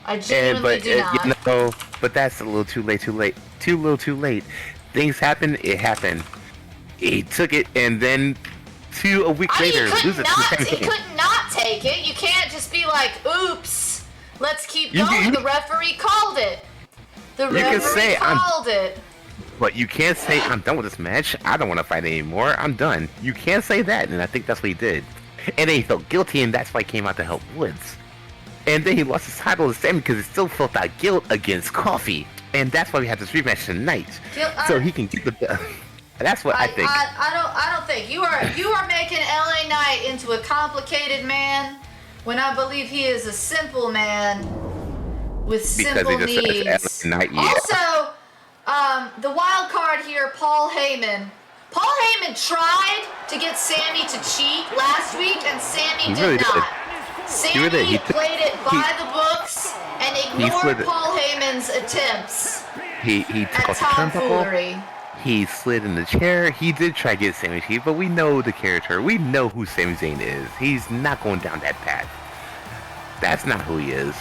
[SPEAKER 1] I genuinely do not.
[SPEAKER 2] But that's a little too late. Too late. Things happen. It happened. He took it, and then a week later, lose it to Sami Zayn.
[SPEAKER 1] He could not take it. You can't just be like, "Oops, let's keep going." The referee called it. The referee called it.
[SPEAKER 2] But you can't say, "I'm done with this match. I don't want to fight anymore. I'm done." You can't say that, and I think that's what he did. And then he felt guilty, and that's why he came out to help Woods. And then he lost his title to Sami because he still felt that guilt against Coffee. And that's why we have this rematch tonight. So he can get the belt. That's what I think.
[SPEAKER 1] I don't think you are making LA Knight into a complicated man when I believe he is a simple man with simple needs. Also, the wild card here, Paul Heyman. Paul Heyman tried to get Sami to cheat last week, and Sami did not. Sami played it by the books and ignored Paul Heyman's attempts.
[SPEAKER 2] He took off the turnbuckle. He slid in the chair. He did try to get Sami cheat, but we know the character. We know who Sami Zayn is. He's not going down that path. That's not who he is.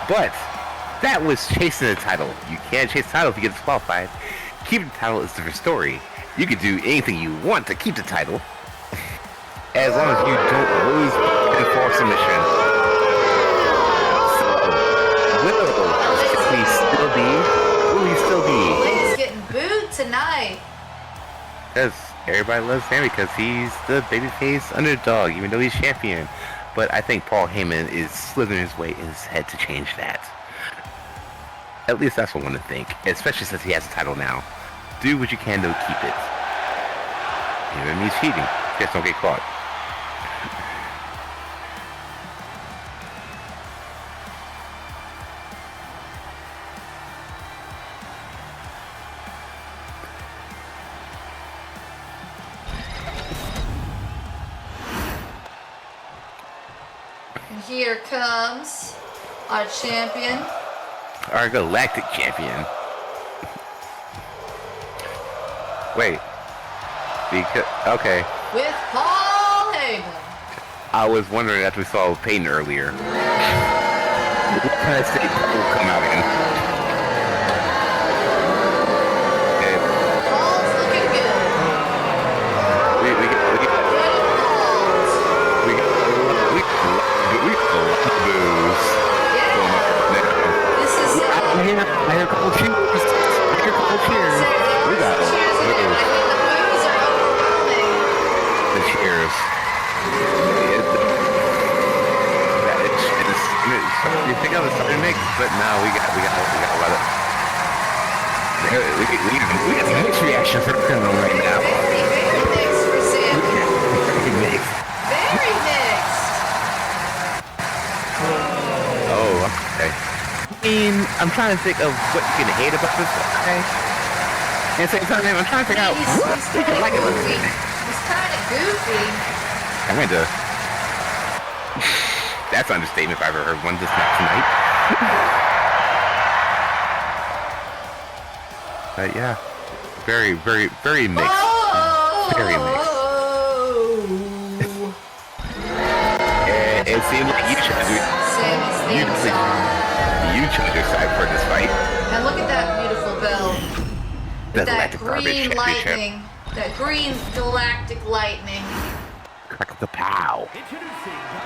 [SPEAKER 2] But that was chasing the title. You can't chase the title if you get disqualified. Keeping the title is a different story. You can do anything you want to keep the title, as long as you don't lose in false submission. So, will he still be?
[SPEAKER 1] He's getting booed tonight.
[SPEAKER 2] Because everybody loves Sami because he's the babyface underdog, even though he's champion. But I think Paul Heyman is slithering his way in his head to change that. At least that's what I want to think, especially since he has a title now. Do what you can to keep it. Even me cheating, just don't get caught.
[SPEAKER 1] And here comes our champion.
[SPEAKER 2] Our galactic champion. Wait. Because, okay.
[SPEAKER 1] With Paul Heyman.
[SPEAKER 2] I was wondering after we saw Peyton earlier. What kind of state will come out in?
[SPEAKER 1] Paul's looking good.
[SPEAKER 2] We got boos.
[SPEAKER 1] Yeah. This is
[SPEAKER 2] I hear a couple cheers. We got
[SPEAKER 1] cheers again. I think the boos are overwhelming.
[SPEAKER 2] the cheers. You think I was starting to mix, but no, we got a lot of. We got some mixed reactions going on right now.
[SPEAKER 1] Very mixed for Sami.
[SPEAKER 2] Very mixed.
[SPEAKER 1] Very mixed.
[SPEAKER 2] Oh, okay. I mean, I'm trying to think of what you can hate about this guy. And at the same time, I'm trying to figure out what you can like about this.
[SPEAKER 1] He's kind of goofy.
[SPEAKER 2] I went to. That's an understatement if I ever heard one this tonight. But yeah, very mixed.
[SPEAKER 1] Oh.
[SPEAKER 2] Very mixed. It seemed like you chose
[SPEAKER 1] Sami's theme song.
[SPEAKER 2] you chose your side for this fight.
[SPEAKER 1] And look at that beautiful bell.
[SPEAKER 2] The
[SPEAKER 1] That
[SPEAKER 2] Galactic Garbage
[SPEAKER 1] green
[SPEAKER 2] Championship.
[SPEAKER 1] lightning. That green galactic lightning.
[SPEAKER 2] Crack the pow.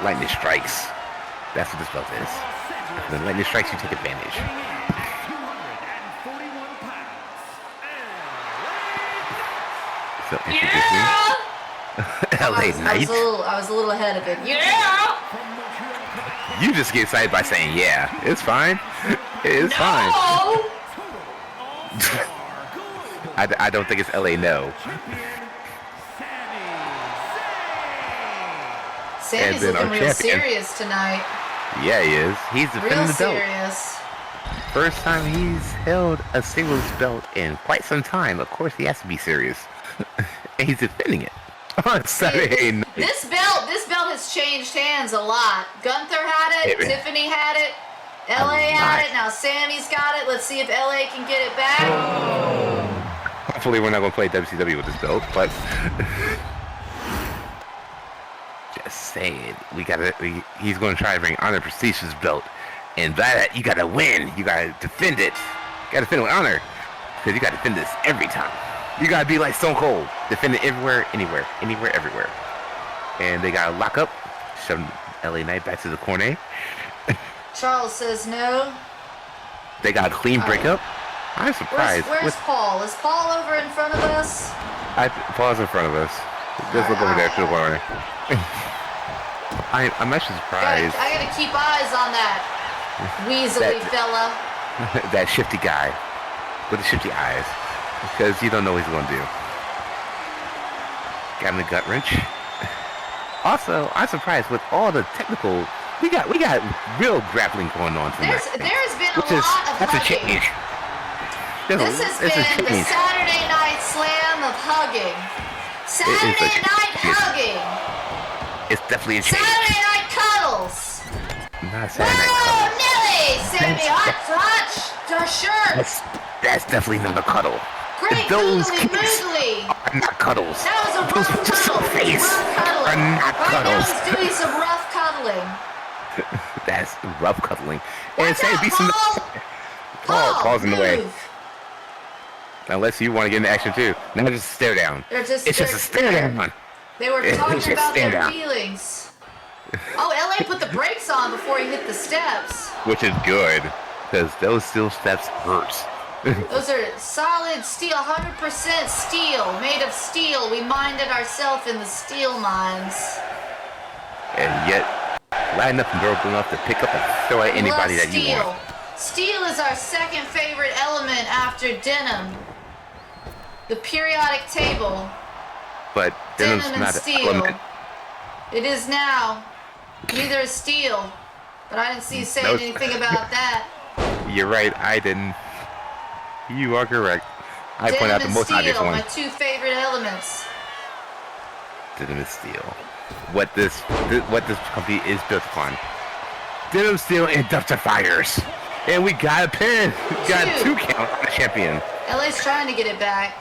[SPEAKER 2] Lightning strikes. That's what this belt is. When lightning strikes, you take advantage. So introducing LA Knight.
[SPEAKER 1] I was a little ahead of it. Yeah.
[SPEAKER 2] You just get excited by saying, "Yeah, it's fine. It's fine." I don't think it's LA no.
[SPEAKER 1] Sami's
[SPEAKER 2] then
[SPEAKER 1] looking
[SPEAKER 2] our
[SPEAKER 1] real
[SPEAKER 2] champion.
[SPEAKER 1] serious tonight.
[SPEAKER 2] Yeah, he is. He's defending
[SPEAKER 1] Real
[SPEAKER 2] the belt.
[SPEAKER 1] serious.
[SPEAKER 2] First time he's held a singles belt in quite some time. Of course, he has to be serious. And he's defending it on Saturday night.
[SPEAKER 1] This belt has changed hands a lot. Gunther had it. Tiffany had it. LA had it. Now Sami's got it. Let's see if LA can get it back.
[SPEAKER 2] Hopefully, we're not going to play WCW with this belt, but just saying, he's going to try to bring honor prestigious belt, and that you got to win. You got to defend it. You got to defend it with honor, because you got to defend this every time. You got to be like Stone Cold, defend it everywhere, anywhere, everywhere. And they got to lock up, shove LA Knight back to the corner.
[SPEAKER 1] Charles says no.
[SPEAKER 2] They got a clean breakup. I'm surprised.
[SPEAKER 1] Where's Paul? Is Paul over in front of us?
[SPEAKER 2] Paul's in front of us. Just look over there to the corner. I'm actually surprised.
[SPEAKER 1] I gotta keep eyes on that weaselly fella.
[SPEAKER 2] That shifty guy with the shifty eyes, because you don't know what he's gonna do. Got him the gut wrench. Also, I'm surprised with all the technical. We got real grappling going on tonight.
[SPEAKER 1] There's been a lot of
[SPEAKER 2] that's
[SPEAKER 1] hugging.
[SPEAKER 2] a change.
[SPEAKER 1] This has been the Saturday Night Slam of hugging. Saturday Night hugging.
[SPEAKER 2] It's definitely a change.
[SPEAKER 1] Saturday Night cuddles.
[SPEAKER 2] Not Saturday Night cuddles.
[SPEAKER 1] Nelly, Sami, hot touch to her shirt.
[SPEAKER 2] That's definitely not a cuddle.
[SPEAKER 1] Great,
[SPEAKER 2] those
[SPEAKER 1] googly
[SPEAKER 2] are not cuddles.
[SPEAKER 1] That was a rough cuddle.
[SPEAKER 2] Are not cuddles.
[SPEAKER 1] Right now he's doing some rough cuddling.
[SPEAKER 2] That's rough cuddling.
[SPEAKER 1] What's up, Paul?
[SPEAKER 2] Paul's in the way.
[SPEAKER 1] Move.
[SPEAKER 2] Unless you want to get into action too. Now just stare down. It's just a stare down.
[SPEAKER 1] They were talking about their feelings. Oh, LA put the brakes on before he hit the steps.
[SPEAKER 2] Which is good, because those steel steps hurt.
[SPEAKER 1] Those are solid steel, 100% steel, made of steel. We mined it ourselves in the steel mines.
[SPEAKER 2] And yet, light enough and durable enough to pick up and throw at anybody that you want.
[SPEAKER 1] Steel is our second favorite element after denim. The periodic table.
[SPEAKER 2] But denim's not an element.
[SPEAKER 1] It is now. Neither is steel. But I didn't see you saying anything about that.
[SPEAKER 2] You're right, I didn't. You are correct. I point out the most obvious one.
[SPEAKER 1] My two favorite elements.
[SPEAKER 2] Denim and steel. What this company is built upon. Denim, steel, and dumpster fires. And we got a pin. We got a 2 count on the champion.
[SPEAKER 1] LA's trying to get it back.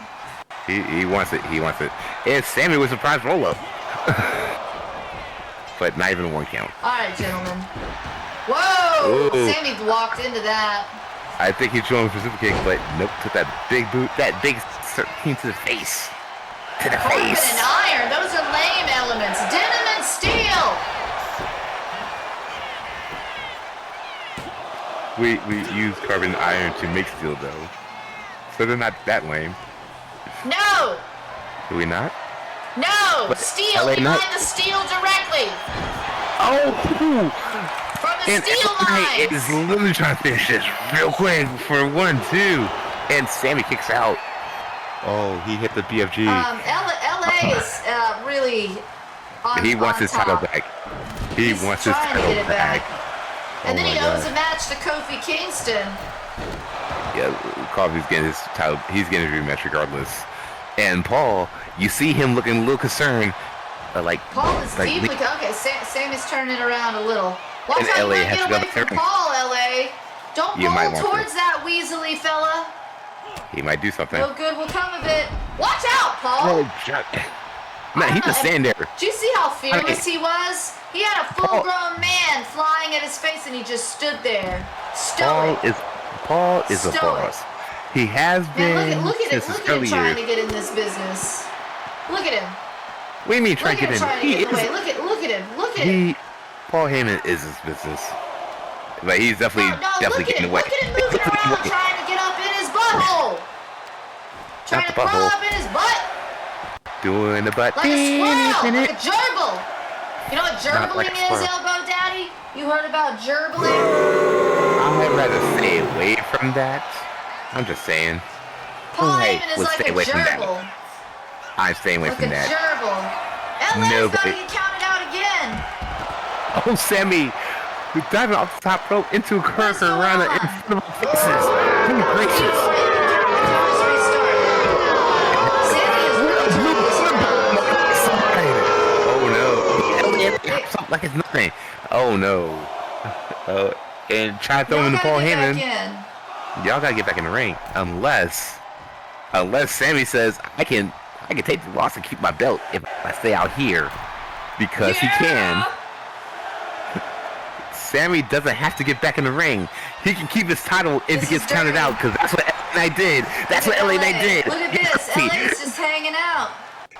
[SPEAKER 2] He wants it. He wants it. And Sami with a surprise roll up. But not even 1 count.
[SPEAKER 1] Alright, gentlemen. Whoa!
[SPEAKER 2] Ooh.
[SPEAKER 1] Sami walked into that.
[SPEAKER 2] I think he's showing Pacific kick, but nope, took that big boot, that big 13 to the face. To the
[SPEAKER 1] Carbon
[SPEAKER 2] face.
[SPEAKER 1] and iron, those are lame elements. Denim and steel!
[SPEAKER 2] We use carbon and iron to make steel though. So they're not that lame.
[SPEAKER 1] No!
[SPEAKER 2] Do we not?
[SPEAKER 1] No!
[SPEAKER 2] But
[SPEAKER 1] Steel!
[SPEAKER 2] LA
[SPEAKER 1] Behind
[SPEAKER 2] Knight.
[SPEAKER 1] the steel directly!
[SPEAKER 2] Oh!
[SPEAKER 1] From the
[SPEAKER 2] And
[SPEAKER 1] steel
[SPEAKER 2] Knight
[SPEAKER 1] lines!
[SPEAKER 2] is literally trying to finish this real quick for 1-2. And Sami kicks out. Oh, he hit the BFG.
[SPEAKER 1] LA is really on
[SPEAKER 2] He wants
[SPEAKER 1] on
[SPEAKER 2] his
[SPEAKER 1] top.
[SPEAKER 2] title back. He wants his
[SPEAKER 1] trying to
[SPEAKER 2] title
[SPEAKER 1] get it
[SPEAKER 2] back.
[SPEAKER 1] And then
[SPEAKER 2] Oh
[SPEAKER 1] he
[SPEAKER 2] my
[SPEAKER 1] owes
[SPEAKER 2] God.
[SPEAKER 1] a match to Kofi Kingston.
[SPEAKER 2] Yeah, Kofi's getting his title. He's getting his rematch regardless. And Paul, you see him looking a little concerned. Like
[SPEAKER 1] Paul is
[SPEAKER 2] like
[SPEAKER 1] deeply... Okay, Sami's turning it around a little. Watch
[SPEAKER 2] And
[SPEAKER 1] out,
[SPEAKER 2] LA
[SPEAKER 1] you might
[SPEAKER 2] has
[SPEAKER 1] get
[SPEAKER 2] to go
[SPEAKER 1] away from
[SPEAKER 2] there.
[SPEAKER 1] Paul, LA. Don't
[SPEAKER 2] You might
[SPEAKER 1] roll
[SPEAKER 2] want to.
[SPEAKER 1] towards that weaselly fella.
[SPEAKER 2] he might do something.
[SPEAKER 1] No good will come of it. Watch out, Paul.
[SPEAKER 2] No, he just stand there.
[SPEAKER 1] Do you see how fearless he was? He had a full-grown man flying at his face, and he just stood there, stoic.
[SPEAKER 2] Paul is a
[SPEAKER 1] Stoic.
[SPEAKER 2] boss. He has been
[SPEAKER 1] Man, look at
[SPEAKER 2] since
[SPEAKER 1] him
[SPEAKER 2] his
[SPEAKER 1] trying
[SPEAKER 2] early
[SPEAKER 1] to
[SPEAKER 2] years.
[SPEAKER 1] get in this business. Look at him.
[SPEAKER 2] What do you mean trying
[SPEAKER 1] Look
[SPEAKER 2] to
[SPEAKER 1] at
[SPEAKER 2] get
[SPEAKER 1] him trying
[SPEAKER 2] in?
[SPEAKER 1] to get in the way. Look at him. Look at him.
[SPEAKER 2] Paul Heyman is his business. But he's definitely
[SPEAKER 1] Look
[SPEAKER 2] getting
[SPEAKER 1] at him.
[SPEAKER 2] away.
[SPEAKER 1] Look at him moving around trying to get up in his butthole. Trying to
[SPEAKER 2] the
[SPEAKER 1] crawl
[SPEAKER 2] butthole.
[SPEAKER 1] up in his butt.
[SPEAKER 2] Doing the butt.
[SPEAKER 1] Like a squirrel. Like a gerbil. You know what
[SPEAKER 2] Not like
[SPEAKER 1] gerbling
[SPEAKER 2] a
[SPEAKER 1] is,
[SPEAKER 2] squirrel.
[SPEAKER 1] Elbow Daddy? You heard about gerbling?
[SPEAKER 2] I'd rather stay away from that. I'm just saying.
[SPEAKER 1] Paul
[SPEAKER 2] Hey,
[SPEAKER 1] Heyman is
[SPEAKER 2] we'll
[SPEAKER 1] like
[SPEAKER 2] stay
[SPEAKER 1] a
[SPEAKER 2] away from that.
[SPEAKER 1] gerbil.
[SPEAKER 2] I'm staying away
[SPEAKER 1] Like
[SPEAKER 2] from
[SPEAKER 1] a
[SPEAKER 2] that.
[SPEAKER 1] gerbil. LA's about to
[SPEAKER 2] Nobody-
[SPEAKER 1] get counted out again.
[SPEAKER 2] Oh, Sami, diving off the top rope into a
[SPEAKER 1] What's
[SPEAKER 2] curve
[SPEAKER 1] going
[SPEAKER 2] around it
[SPEAKER 1] on?
[SPEAKER 2] in front of our faces. Good gracious. Oh no. Like it's nothing. Oh no. And try throwing the Paul Heyman. Y'all gotta get back in the ring. Unless Sami says I can take the loss and keep my belt if I stay out here. Because he can. Sami doesn't have to get back in the ring. He can keep his title if he gets counted out, because that's what LA Knight did. That's what LA Knight did.
[SPEAKER 1] Look at this. LA's just hanging out.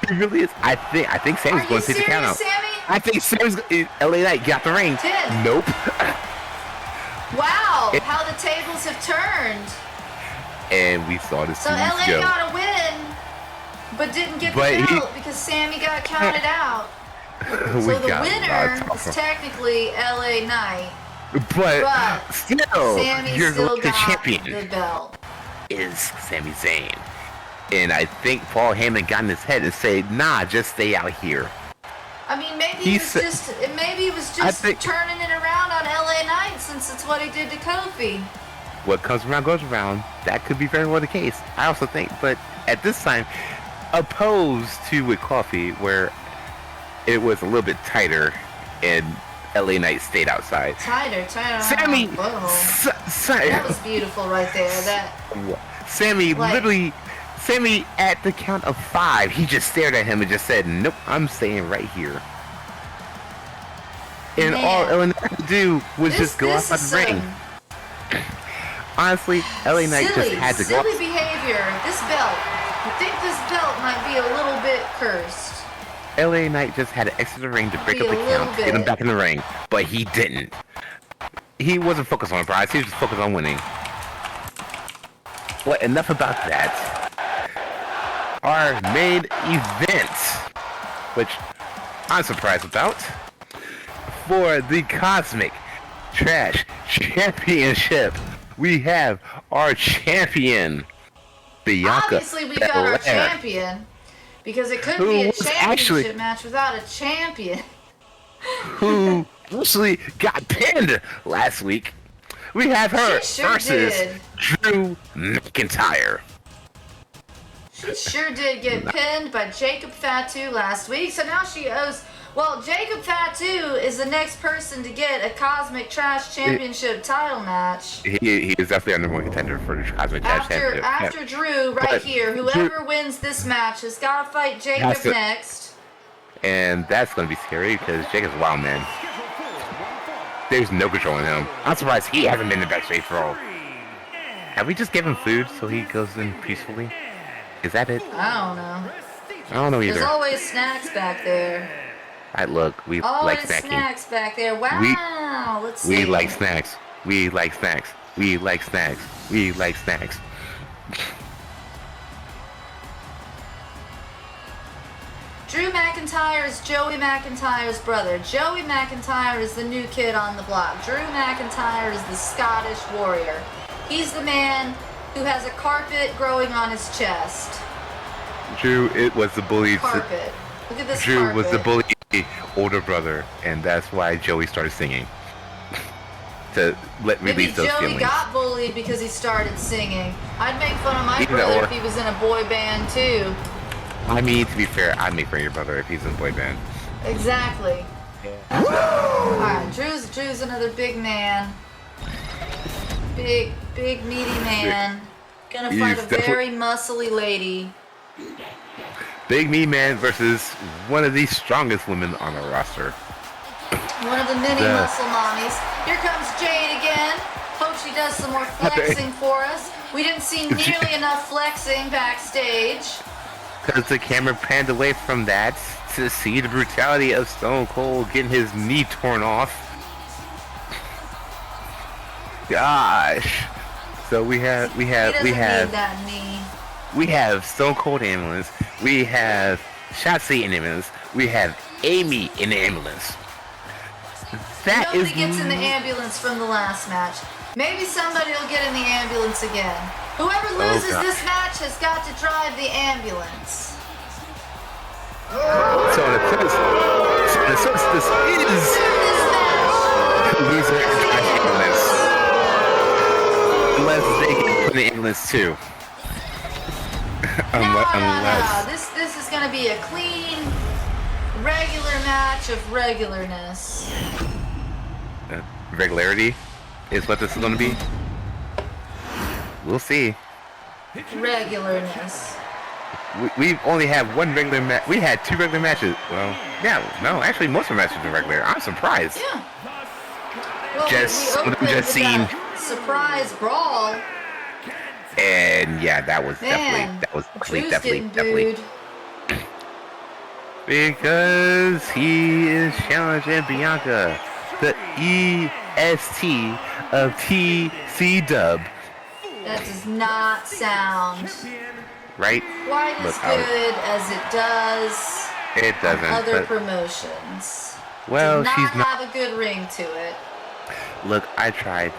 [SPEAKER 2] He really is. I think Sami's going to take the count out.
[SPEAKER 1] Sammy?
[SPEAKER 2] I think Sami's LA Knight got the ring.
[SPEAKER 1] 10.
[SPEAKER 2] Nope.
[SPEAKER 1] Wow, how the tables have turned.
[SPEAKER 2] And we saw this
[SPEAKER 1] So
[SPEAKER 2] 2 weeks
[SPEAKER 1] LA
[SPEAKER 2] ago.
[SPEAKER 1] got a win, but didn't get the
[SPEAKER 2] But he-
[SPEAKER 1] belt because Sami got counted out.
[SPEAKER 2] We
[SPEAKER 1] So the
[SPEAKER 2] got a lot
[SPEAKER 1] winner
[SPEAKER 2] of talk
[SPEAKER 1] is
[SPEAKER 2] from-
[SPEAKER 1] technically LA Knight,
[SPEAKER 2] But still,
[SPEAKER 1] Sami
[SPEAKER 2] your
[SPEAKER 1] still
[SPEAKER 2] elected
[SPEAKER 1] got
[SPEAKER 2] champion
[SPEAKER 1] the belt.
[SPEAKER 2] is Sami Zayn. And I think Paul Heyman got in his head and said, nah, just stay out here.
[SPEAKER 1] I mean, maybe
[SPEAKER 2] He
[SPEAKER 1] he was
[SPEAKER 2] said-
[SPEAKER 1] just
[SPEAKER 2] think-
[SPEAKER 1] turning it around on LA Knight since it's what he did to Kofi.
[SPEAKER 2] What comes around goes around. That could be very well the case. I also think, but at this time, opposed to with Coffee, where it was a little bit tighter and LA Knight stayed outside.
[SPEAKER 1] Tighter.
[SPEAKER 2] Sami,
[SPEAKER 1] That was beautiful right there.
[SPEAKER 2] Sami
[SPEAKER 1] Like-
[SPEAKER 2] literally, Sami at the count of 5, he just stared at him and just said, nope, I'm staying right here. And all
[SPEAKER 1] Man.
[SPEAKER 2] LA Knight had to do was just go outside the ring. Honestly, LA Knight just had to go.
[SPEAKER 1] Silly behavior. This belt. I think this belt might be a little bit cursed.
[SPEAKER 2] LA Knight just had to exit the ring to break
[SPEAKER 1] Be
[SPEAKER 2] up the
[SPEAKER 1] a little
[SPEAKER 2] count, get him
[SPEAKER 1] bit.
[SPEAKER 2] back in the ring, but he didn't. He wasn't focused on the prize, he was just focused on winning. Well, enough about that. Our main event, which I'm surprised about, for the Cosmic Trash Championship, we have our champion, Bianca
[SPEAKER 1] Obviously, we got our
[SPEAKER 2] Belair,
[SPEAKER 1] champion. Because it couldn't
[SPEAKER 2] Who
[SPEAKER 1] be a
[SPEAKER 2] was
[SPEAKER 1] championship
[SPEAKER 2] actually-
[SPEAKER 1] match without a champion.
[SPEAKER 2] who actually got pinned last week. We have her
[SPEAKER 1] She sure
[SPEAKER 2] versus
[SPEAKER 1] did.
[SPEAKER 2] Drew McIntyre.
[SPEAKER 1] She sure did get pinned by Jacob Fatu last week, so now she owes Well, Jacob Fatu is the next person to get a Cosmic Trash Championship title match.
[SPEAKER 2] He is definitely our number one contender for the Cosmic Trash Championship.
[SPEAKER 1] After Drew, here, whoever wins this match has got to fight Jacob next.
[SPEAKER 2] And that's going to be scary because Jacob's a wild man. There's no control in him. I'm surprised he hasn't been in the backstage brawl. Have we just given him food so he goes in peacefully? Is that it?
[SPEAKER 1] I don't know.
[SPEAKER 2] I don't know either.
[SPEAKER 1] There's always snacks back there.
[SPEAKER 2] Look, we like snacking.
[SPEAKER 1] Snacks back there. Wow. Let's see.
[SPEAKER 2] We like snacks. We like snacks. We like snacks. We like snacks.
[SPEAKER 1] Drew McIntyre is Joey McIntyre's brother. Joey McIntyre is the new kid on the block. Drew McIntyre is the Scottish warrior. He's the man who has a carpet growing on his chest.
[SPEAKER 2] Drew, it was the bully.
[SPEAKER 1] Carpet. Look at this
[SPEAKER 2] Drew
[SPEAKER 1] carpet.
[SPEAKER 2] was the bully older brother, and that's why Joey started singing. To release those feelings.
[SPEAKER 1] Maybe Joey got bullied because he started singing. I'd make fun of my brother if he was in a boy band too.
[SPEAKER 2] I mean, to be fair, I'd make fun of your brother if he's in a boy band.
[SPEAKER 1] Exactly. Yeah. Alright, Drew's another big man. Big, meaty man. Gonna fight a very muscly lady.
[SPEAKER 2] Big meaty man versus one of the strongest women on our roster.
[SPEAKER 1] One of the many muscle mommies. Here comes Jade again. Hope she does some more flexing for us. We didn't see nearly enough flexing backstage.
[SPEAKER 2] Because the camera panned away from that to see the brutality of Stone Cold getting his knee torn off. Gosh. So we have
[SPEAKER 1] that knee.
[SPEAKER 2] We have Stone Cold ambulance. We have Shotzi in ambulance. We have Amy in the ambulance.
[SPEAKER 1] Nobody gets in the ambulance from the last match. Maybe somebody will get in the ambulance again. Whoever loses this match has got to drive the ambulance.
[SPEAKER 2] So this is loser and trash ambulance. Unless they can put in the ambulance too.
[SPEAKER 1] No. This is gonna be a clean, regular match of regularness.
[SPEAKER 2] Regularity is what this is gonna be. We'll see.
[SPEAKER 1] Regularness.
[SPEAKER 2] We've only had one regular match. We had two regular matches. Well, yeah, no, actually most of the matches are regular. I'm surprised.
[SPEAKER 1] Yeah. Well,
[SPEAKER 2] just seen
[SPEAKER 1] surprise brawl.
[SPEAKER 2] And yeah, that was definitely. Because he is challenging Bianca, the EST of TC Dub.
[SPEAKER 1] That does not sound
[SPEAKER 2] right.
[SPEAKER 1] Quite as good as it does.
[SPEAKER 2] It doesn't.
[SPEAKER 1] Other promotions.
[SPEAKER 2] Well,
[SPEAKER 1] she's not have a good ring to it.
[SPEAKER 2] Look, I tried.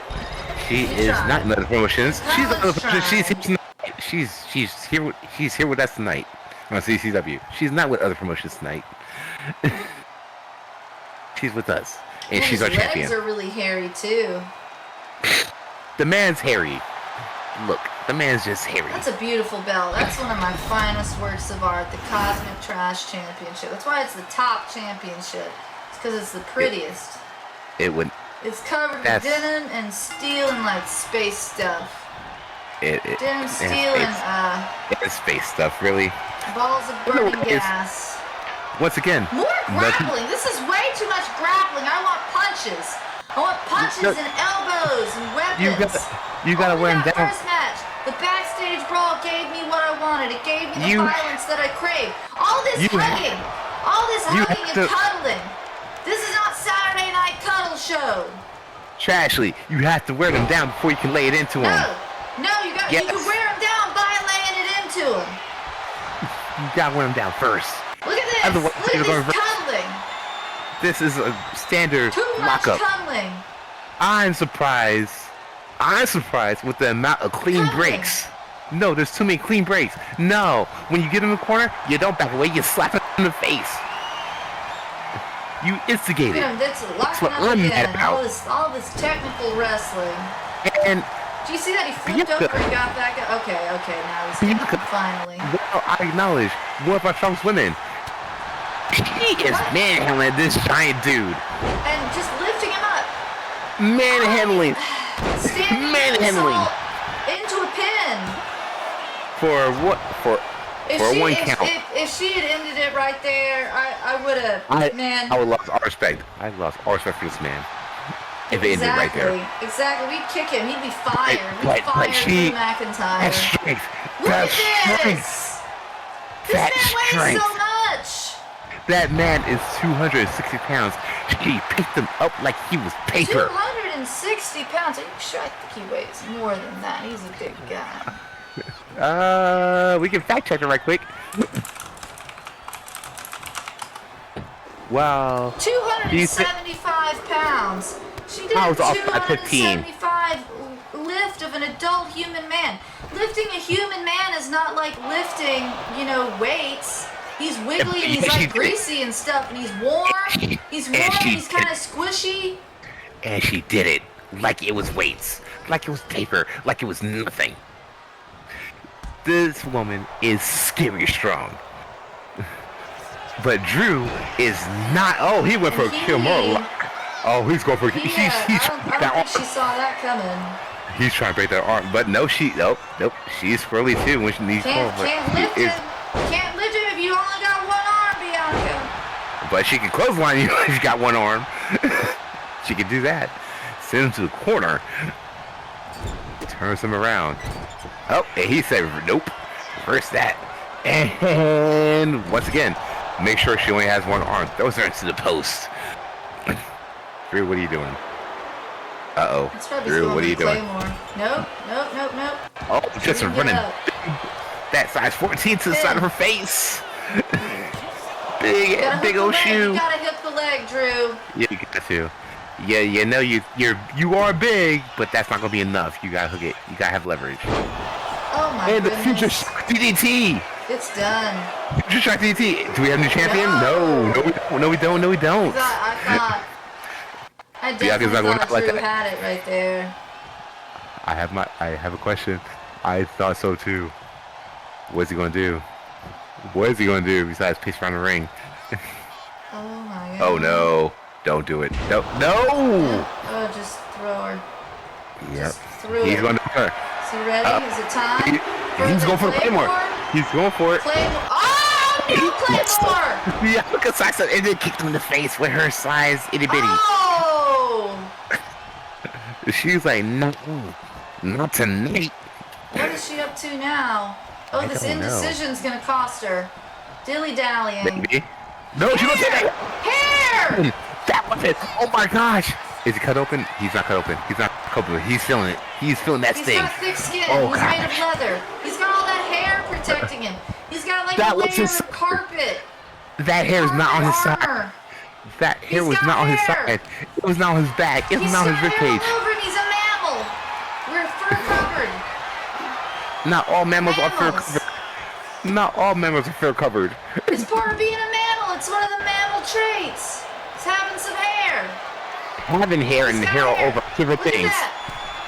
[SPEAKER 2] She is not in other promotions. She's another promotion. She's here with us tonight on CCW. She's not with other promotions tonight. She's with us, and she's our champion.
[SPEAKER 1] His legs are really hairy too.
[SPEAKER 2] The man's hairy. Look, the man's just hairy.
[SPEAKER 1] That's a beautiful belt. That's one of my finest works of art, the Cosmic Trash Championship. That's why it's the top championship. It's because it's the prettiest.
[SPEAKER 2] It's
[SPEAKER 1] covered with denim and steel and like space stuff. Denim, steel, and
[SPEAKER 2] it's space stuff, really.
[SPEAKER 1] Balls of burning gas.
[SPEAKER 2] Once again.
[SPEAKER 1] More grappling. This is way too much grappling. I want punches. I want punches and elbows and weapons.
[SPEAKER 2] You gotta wear them down.
[SPEAKER 1] First match, the backstage brawl gave me what I wanted. It gave me the violence that I craved. All this hugging and cuddling. This is not Saturday Night Cuddle Show.
[SPEAKER 2] Trashleigh, you have to wear them down before you can lay it into them.
[SPEAKER 1] No, you can wear them down by laying it into them.
[SPEAKER 2] You gotta wear them down first.
[SPEAKER 1] Look at this. Look at this cuddling.
[SPEAKER 2] This is a standard lockup.
[SPEAKER 1] Too much cuddling.
[SPEAKER 2] I'm surprised with the amount of clean breaks. No, there's too many clean breaks. No, when you get in the corner, you don't back away, you slap him in the face. You instigate it.
[SPEAKER 1] That's what I'm mad about. All this technical wrestling.
[SPEAKER 2] And
[SPEAKER 1] do you see that he flipped over and got back up? Okay, now he's finally.
[SPEAKER 2] Well, I acknowledge one of our strongest women. She is manhandling this giant dude.
[SPEAKER 1] And just lifting him up.
[SPEAKER 2] Manhandling. Manhandling.
[SPEAKER 1] Into a pin.
[SPEAKER 2] For what? For one count.
[SPEAKER 1] If she had ended it right there, I would have. Man.
[SPEAKER 2] I would lost all respect. I lost all respect for this man. If it ended right there.
[SPEAKER 1] Exactly. We'd kick him. He'd be fired. We'd fire McIntyre.
[SPEAKER 2] That's strength.
[SPEAKER 1] Look at this. This man weighs so much.
[SPEAKER 2] That man is 260 pounds. She picked him up like he was paper.
[SPEAKER 1] 260 pounds. Are you sure? I think he weighs more than that. He's a big guy.
[SPEAKER 2] We can fact check it right quick. Wow.
[SPEAKER 1] 275 pounds. She did a 275 lift of an adult human man. Lifting a human man is not like lifting, weights. He's wiggly and he's like greasy and stuff, and he's warm. He's kind of squishy.
[SPEAKER 2] And she did it like it was weights, like it was paper, like it was nothing. This woman is scary strong. But Drew is not. Oh, he went for a kill more. Oh, he's going for.
[SPEAKER 1] I don't think she saw that coming.
[SPEAKER 2] He's trying to break that arm, but no, nope. She's squirrely too when she needs
[SPEAKER 1] Can't lift him. Can't lift him if you only got one arm, Bianca.
[SPEAKER 2] But she can clothesline you if you got one arm. She can do that. Send him to the corner. Turns him around. Oh, and he said, nope. Reverse that. And once again, make sure she only has one arm. Throws her into the post. Drew, what are you doing? Uh-oh. Drew, what are you doing?
[SPEAKER 1] Nope.
[SPEAKER 2] Oh, just running that size 14 to the side of her face. Big old shoe.
[SPEAKER 1] You gotta hit the leg, Drew.
[SPEAKER 2] Yeah, you got to. Yeah, you are big, but that's not gonna be enough. You gotta hook it. You gotta have leverage.
[SPEAKER 1] Oh my goodness.
[SPEAKER 2] And the future shock DDT.
[SPEAKER 1] It's done.
[SPEAKER 2] Future shock DDT. Do we have a new champion? No, we don't.
[SPEAKER 1] I definitely thought Drew had it right there.
[SPEAKER 2] I have a question. I thought so too. What's he gonna do? What is he gonna do besides pace around the ring?
[SPEAKER 1] Oh my god.
[SPEAKER 2] Oh no. Don't do it. No.
[SPEAKER 1] Oh, just throw her.
[SPEAKER 2] Yep.
[SPEAKER 1] He's
[SPEAKER 2] going to her.
[SPEAKER 1] Is he ready? Is it time?
[SPEAKER 2] He's going for the Claymore. He's going for it.
[SPEAKER 1] Oh, no Claymore!
[SPEAKER 2] Yeah, look at Saxa and then kicked him in the face with her size itty bitty.
[SPEAKER 1] Oh!
[SPEAKER 2] She's like, no, not tonight.
[SPEAKER 1] What is she up to now? Oh, this indecision's gonna cost her. Dilly-dallying.
[SPEAKER 2] Maybe. No, she looks at it.
[SPEAKER 1] Hair!
[SPEAKER 2] That was it. Oh my gosh. Is he cut open? He's not cut open. He's not cut open. He's feeling it. He's feeling that sting.
[SPEAKER 1] He's got thick skin.
[SPEAKER 2] Oh,
[SPEAKER 1] he's made of leather. He's got all that hair protecting him. He's got like a layer of carpet.
[SPEAKER 2] That hair is not on his side. That hair was not on his side. It was not on his back. It was not on his ribcage.
[SPEAKER 1] He's a mammal. We're fur covered.
[SPEAKER 2] Not all mammals are fur covered. Not all mammals are fur covered.
[SPEAKER 1] It's part of being a mammal. It's one of the mammal traits. It's having some hair.
[SPEAKER 2] Having hair and hair all over different things.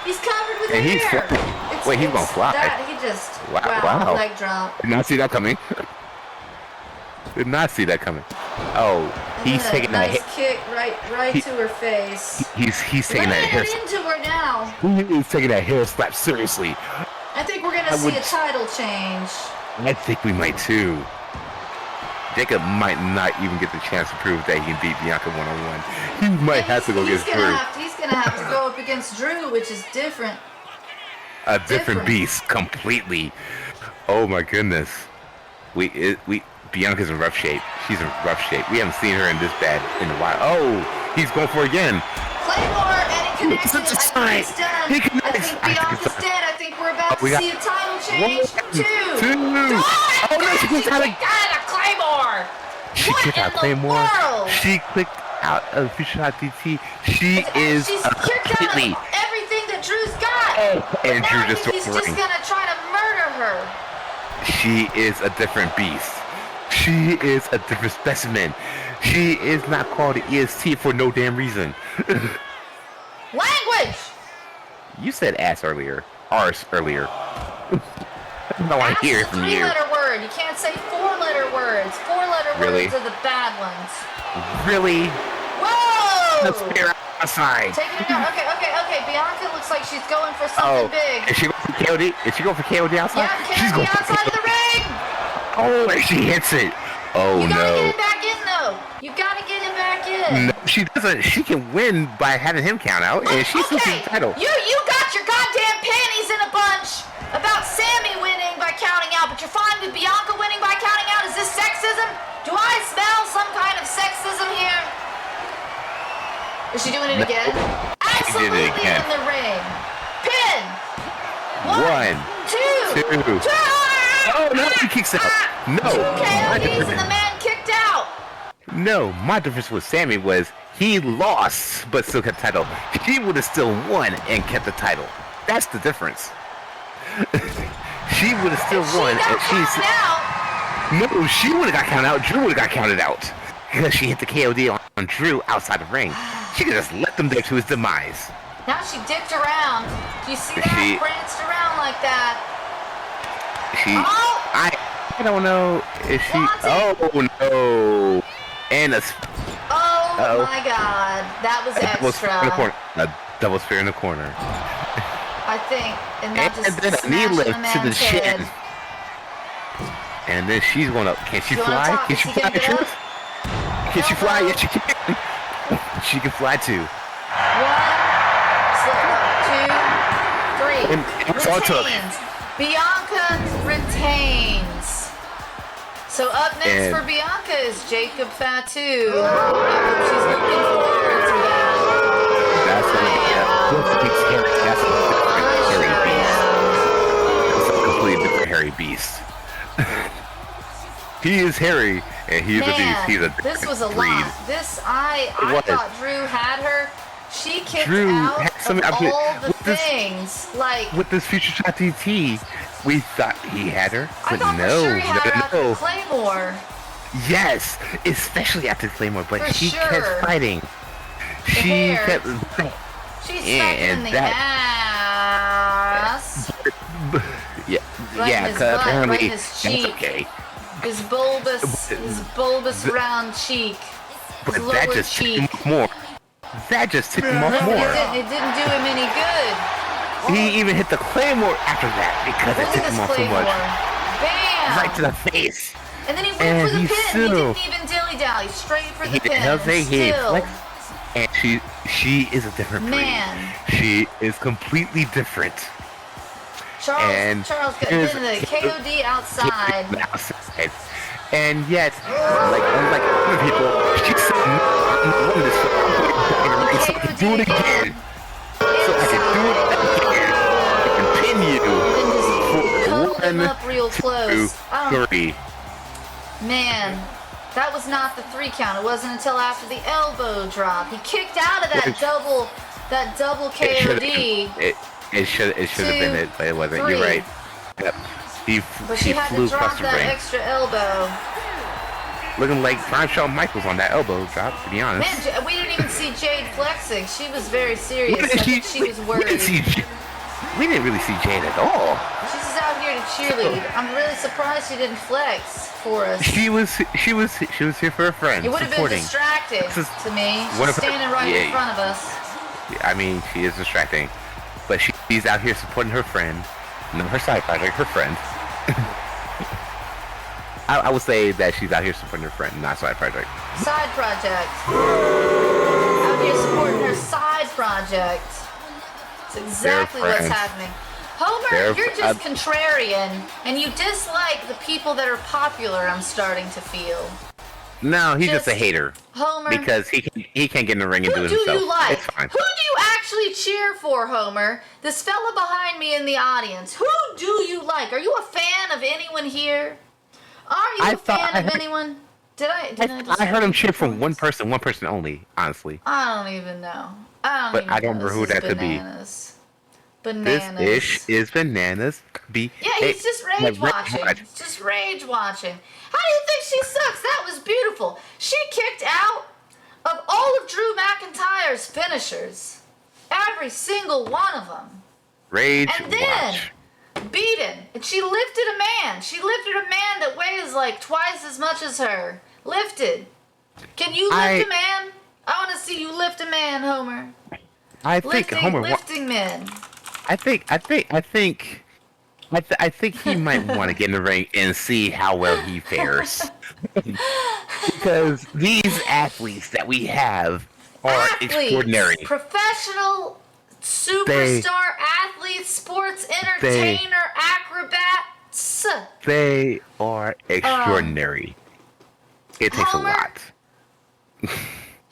[SPEAKER 1] He's covered with hair.
[SPEAKER 2] Wait, he's gonna fly.
[SPEAKER 1] He just
[SPEAKER 2] wow.
[SPEAKER 1] Leg drop.
[SPEAKER 2] Did not see that coming. Did not see that coming. Oh, he's taking that
[SPEAKER 1] hit. Kick right to her face.
[SPEAKER 2] He's taking that hair.
[SPEAKER 1] Into her now.
[SPEAKER 2] He's taking that hair slap seriously.
[SPEAKER 1] I think we're gonna see a title change.
[SPEAKER 2] I think we might too. Jacob might not even get the chance to prove that he can beat Bianca one-on-one. He might have to go against Drew.
[SPEAKER 1] He's gonna have to go up against Drew, which is different.
[SPEAKER 2] A different beast completely. Oh my goodness. Bianca's in rough shape. She's in rough shape. We haven't seen her in this bad in a while. Oh, he's going for it again.
[SPEAKER 1] Claymore, and he connects. I think he's done. I think Bianca's dead. I think we're about to see a title change. Two. Oh no, she kicked out of Claymore.
[SPEAKER 2] She kicked out Claymore. She clicked out of Future Shot DT. She's completely
[SPEAKER 1] everything that Drew's got.
[SPEAKER 2] And Drew just
[SPEAKER 1] he's just gonna try to murder her.
[SPEAKER 2] She is a different beast. She is a different specimen. She is not called an EST for no damn reason.
[SPEAKER 1] Language!
[SPEAKER 2] You said ass earlier. Arse earlier. I don't want to hear it from you.
[SPEAKER 1] Three-letter word. word. You can't say 4-letter words. 4-letter
[SPEAKER 2] Really?
[SPEAKER 1] words are the bad ones.
[SPEAKER 2] Really?
[SPEAKER 1] Whoa!
[SPEAKER 2] Let's figure out outside.
[SPEAKER 1] Taking it down. Okay. Bianca looks like she's going for something big.
[SPEAKER 2] Is she going for KOD? Is she going for KOD outside?
[SPEAKER 1] Yeah,
[SPEAKER 2] She's
[SPEAKER 1] KOD
[SPEAKER 2] going for
[SPEAKER 1] outside of the ring!
[SPEAKER 2] Oh, and she hits it. Oh,
[SPEAKER 1] you gotta
[SPEAKER 2] no.
[SPEAKER 1] get him back in, though. You gotta get him back in.
[SPEAKER 2] No, she doesn't. She can win by having him count out, and she's losing the title.
[SPEAKER 1] You got your goddamn panties in a bunch about Sami winning by counting out, but you're fine with Bianca winning by counting out. Is this sexism? Do I smell some kind of sexism here? Is she doing it again? Absolutely
[SPEAKER 2] again.
[SPEAKER 1] in the ring. Pin. One, two.
[SPEAKER 2] Oh, no, he kicks out. No.
[SPEAKER 1] 2 KODs and the man kicked out.
[SPEAKER 2] No, my difference with Sami was he lost, but still kept the title. She would have still won and kept the title. That's the difference. She would have still won.
[SPEAKER 1] And she's out.
[SPEAKER 2] No, she would have got counted out. Drew would have got counted out because she hit the KOD on Drew outside the ring. She could just let them there to his demise.
[SPEAKER 1] Now she dipped around. Do you see that? Pranced around like that.
[SPEAKER 2] I don't know if she. Oh no! And a.
[SPEAKER 1] Oh my God, that was extra.
[SPEAKER 2] A double spear in the corner.
[SPEAKER 1] I think, and that just
[SPEAKER 2] then a knee lift to the shin. And then she's going up. Can she fly? Can she fly? Can she fly? Yes, she can. She can fly too.
[SPEAKER 1] 1, slip up, 2, 3.
[SPEAKER 2] And that's all it took.
[SPEAKER 1] Bianca retains. So up next for Bianca is Jacob Fatu. She's looking forward to that.
[SPEAKER 2] That's a completely different hairy beast. He is hairy, and he is a beast. He's a
[SPEAKER 1] this was a
[SPEAKER 2] breed.
[SPEAKER 1] lot. I thought Drew had her. She kicked out of all the things.
[SPEAKER 2] With this Future Shot DT, we thought he had her, but
[SPEAKER 1] I thought for sure he had her after Claymore.
[SPEAKER 2] Yes, especially after Claymore, but she kept fighting.
[SPEAKER 1] She's smacking in the ass.
[SPEAKER 2] Because apparently that's okay.
[SPEAKER 1] His bulbous round cheek.
[SPEAKER 2] But that just ticked him off more. That just ticked him off more.
[SPEAKER 1] It didn't do him any good.
[SPEAKER 2] He even hit the Claymore after that because it ticked him off so much.
[SPEAKER 1] Bam!
[SPEAKER 2] Right to the face.
[SPEAKER 1] And then he went for the pin. He didn't even dilly-dally. Straight for the pin.
[SPEAKER 2] And she is a different breed. She is completely different.
[SPEAKER 1] Charles got into the KOD outside.
[SPEAKER 2] And yet, unlike other people, she said, "I'm this so I can do it again. So I can do it again. I continue
[SPEAKER 1] up real close.
[SPEAKER 2] 2, 3.
[SPEAKER 1] Man, that was not the 3 count. It wasn't until after the elbow drop. He kicked out of that double KOD.
[SPEAKER 2] It should have been it, but it wasn't.
[SPEAKER 1] 3.
[SPEAKER 2] You're right. Yep. He
[SPEAKER 1] had
[SPEAKER 2] flew
[SPEAKER 1] to drop
[SPEAKER 2] across the
[SPEAKER 1] that
[SPEAKER 2] ring.
[SPEAKER 1] extra elbow.
[SPEAKER 2] Looking like prime Shawn Michaels on that elbow drop, to be honest.
[SPEAKER 1] Man, we didn't even see Jade flexing. She was very serious. I think she was worried.
[SPEAKER 2] We didn't really see Jade at all.
[SPEAKER 1] She's just out here to cheerlead. I'm really surprised she didn't flex for us.
[SPEAKER 2] She was here for a friend.
[SPEAKER 1] It would have been distracting to me. She's standing right in front of us.
[SPEAKER 2] I mean, she is distracting, but she's out here supporting her friend, not her side project, her friend. I would say that she's out here supporting her friend, not side project.
[SPEAKER 1] Side project. Out here supporting her side project. That's exactly what's happening. Homer, you're just contrarian, and you dislike the people that are popular, I'm starting to feel.
[SPEAKER 2] No, he's just a hater.
[SPEAKER 1] Homer.
[SPEAKER 2] Because he can't get in the ring and do it himself.
[SPEAKER 1] Who do you like?
[SPEAKER 2] It's fine.
[SPEAKER 1] Who do you actually cheer for, Homer? This fella behind me in the audience. Who do you like? Are you a fan of anyone here? Are you a fan of anyone?
[SPEAKER 2] I heard him cheer for one person only, honestly.
[SPEAKER 1] I don't even know. I don't remember who that could be. Bananas.
[SPEAKER 2] This ish is bananas.
[SPEAKER 1] Yeah, he's just rage watching. He's just rage watching. How do you think she sucks? That was beautiful. She kicked out of all of Drew McIntyre's finishers. Every single one of them.
[SPEAKER 2] Rage
[SPEAKER 1] and then,
[SPEAKER 2] watch.
[SPEAKER 1] beaten. And she lifted a man. She lifted a man that weighs like twice as much as her. Lifted. Can you lift a man? I want to see you lift a man, Homer.
[SPEAKER 2] I think Homer
[SPEAKER 1] lifting men.
[SPEAKER 2] I think he might want to get in the ring and see how well he fares. Because these athletes that we have are extraordinary.
[SPEAKER 1] Professional, superstar athletes, sports entertainer, acrobats.
[SPEAKER 2] They are extraordinary. It takes
[SPEAKER 1] Homer,
[SPEAKER 2] a lot.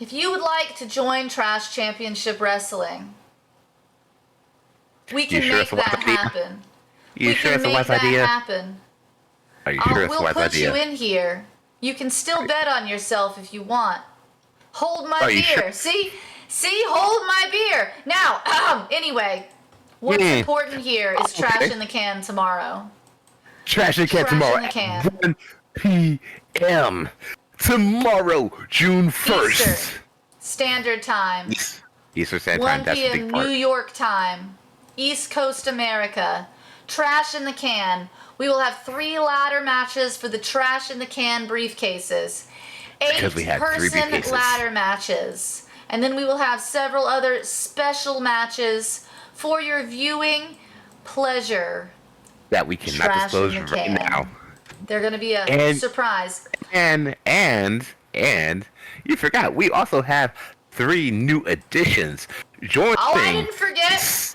[SPEAKER 1] If you would like to join Trash Championship Wrestling, we can make that happen.
[SPEAKER 2] You sure it's a wise idea?
[SPEAKER 1] Happen.
[SPEAKER 2] Are you sure it's a wise idea?
[SPEAKER 1] We'll put you in here. You can still bet on yourself if you want. Hold my beer.
[SPEAKER 2] Sure?
[SPEAKER 1] See, hold my beer. Now, anyway, what's important here is Trash in the Can tomorrow.
[SPEAKER 2] Trash in the Can tomorrow at 1 p.m. Tomorrow, June 1st.
[SPEAKER 1] Eastern Standard Time.
[SPEAKER 2] Eastern Standard Time.
[SPEAKER 1] 1 p.m. New York time. East Coast America. Trash in the Can. We will have 3 ladder matches for the Trash in the Can briefcases. 8-person ladder matches. And then we will have several other special matches for your viewing pleasure.
[SPEAKER 2] That we cannot disclose right now.
[SPEAKER 1] They're going to be a surprise.
[SPEAKER 2] And you forgot, we also have 3 new additions. Join
[SPEAKER 1] I didn't forget.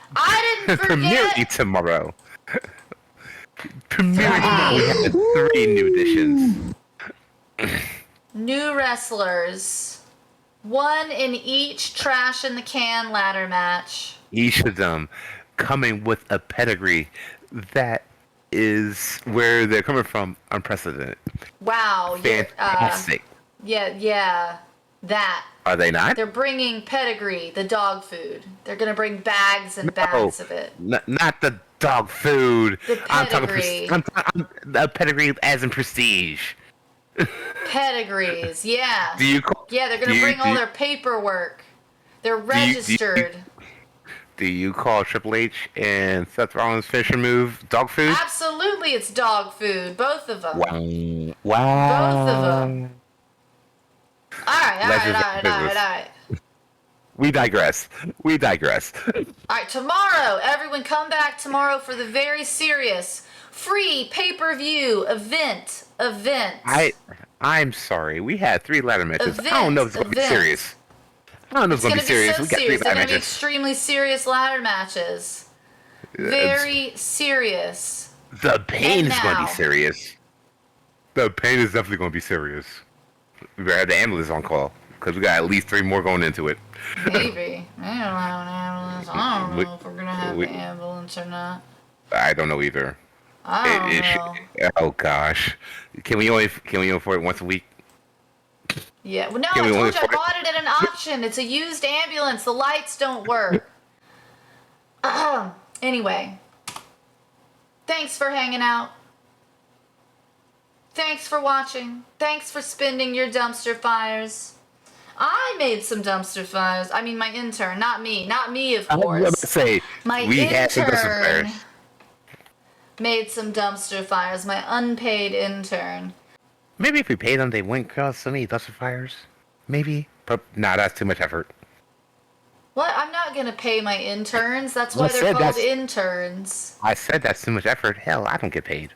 [SPEAKER 2] Premiere tomorrow. Premiere tomorrow. We have 3 new additions.
[SPEAKER 1] New wrestlers. 1 in each Trash in the Can ladder match.
[SPEAKER 2] Each of them coming with a pedigree that is where they're coming from unprecedented.
[SPEAKER 1] Wow.
[SPEAKER 2] Fantastic.
[SPEAKER 1] That.
[SPEAKER 2] Are they not?
[SPEAKER 1] They're bringing pedigree, the dog food. They're going to bring bags and bags of it.
[SPEAKER 2] Not the dog food.
[SPEAKER 1] The pedigree.
[SPEAKER 2] I'm talking pedigree as in prestige.
[SPEAKER 1] Pedigrees, yeah.
[SPEAKER 2] They're
[SPEAKER 1] going to bring all their paperwork. They're registered.
[SPEAKER 2] Do you call Triple H and Seth Rollins' finisher move dog food?
[SPEAKER 1] Absolutely, it's dog food. Both of them.
[SPEAKER 2] Wow.
[SPEAKER 1] Both of them. All right.
[SPEAKER 2] We digress. All
[SPEAKER 1] right, tomorrow, everyone come back tomorrow for the very serious free pay-per-view event.
[SPEAKER 2] I'm sorry. We had 3 ladder matches. I don't know if it's going to be serious. I don't know if it's going to be serious.
[SPEAKER 1] So
[SPEAKER 2] we got 3
[SPEAKER 1] serious.
[SPEAKER 2] ladder
[SPEAKER 1] They're going to be
[SPEAKER 2] matches.
[SPEAKER 1] extremely serious ladder matches. Very serious.
[SPEAKER 2] The pain is going to be serious. The pain is definitely going to be serious. We better have the ambulance on call because we got at least 3 more going into it.
[SPEAKER 1] Maybe. I don't have an ambulance. I don't know if we're going to have an ambulance or not.
[SPEAKER 2] I don't know either.
[SPEAKER 1] I don't know.
[SPEAKER 2] Oh gosh. Can we only afford it once a week?
[SPEAKER 1] Yeah. Well, no, I told you I bought it at an auction. It's a used ambulance. The lights don't work. Anyway. Thanks for hanging out. Thanks for watching. Thanks for spending your dumpster fires. I made some dumpster fires. I mean, my intern, not me. Not me, of course.
[SPEAKER 2] I was about to say,
[SPEAKER 1] my intern made some dumpster fires. My unpaid intern.
[SPEAKER 2] Maybe if we paid them, they wouldn't cause so many dumpster fires. Maybe. But nah, that's too much effort.
[SPEAKER 1] What? I'm not going to pay my interns. That's why they're called interns.
[SPEAKER 2] I said that's too much effort. Hell, I don't get paid.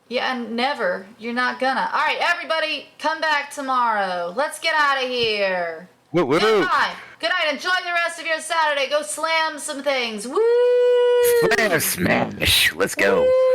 [SPEAKER 1] Yeah, and never. You're not gonna. All right, everybody, come back tomorrow. Let's get out of here.
[SPEAKER 2] Woo-woo.
[SPEAKER 1] Goodbye. Good night. Enjoy the rest of your Saturday. Go slam some things. Woo!
[SPEAKER 2] Slam smash. Let's go.
[SPEAKER 1] Woo!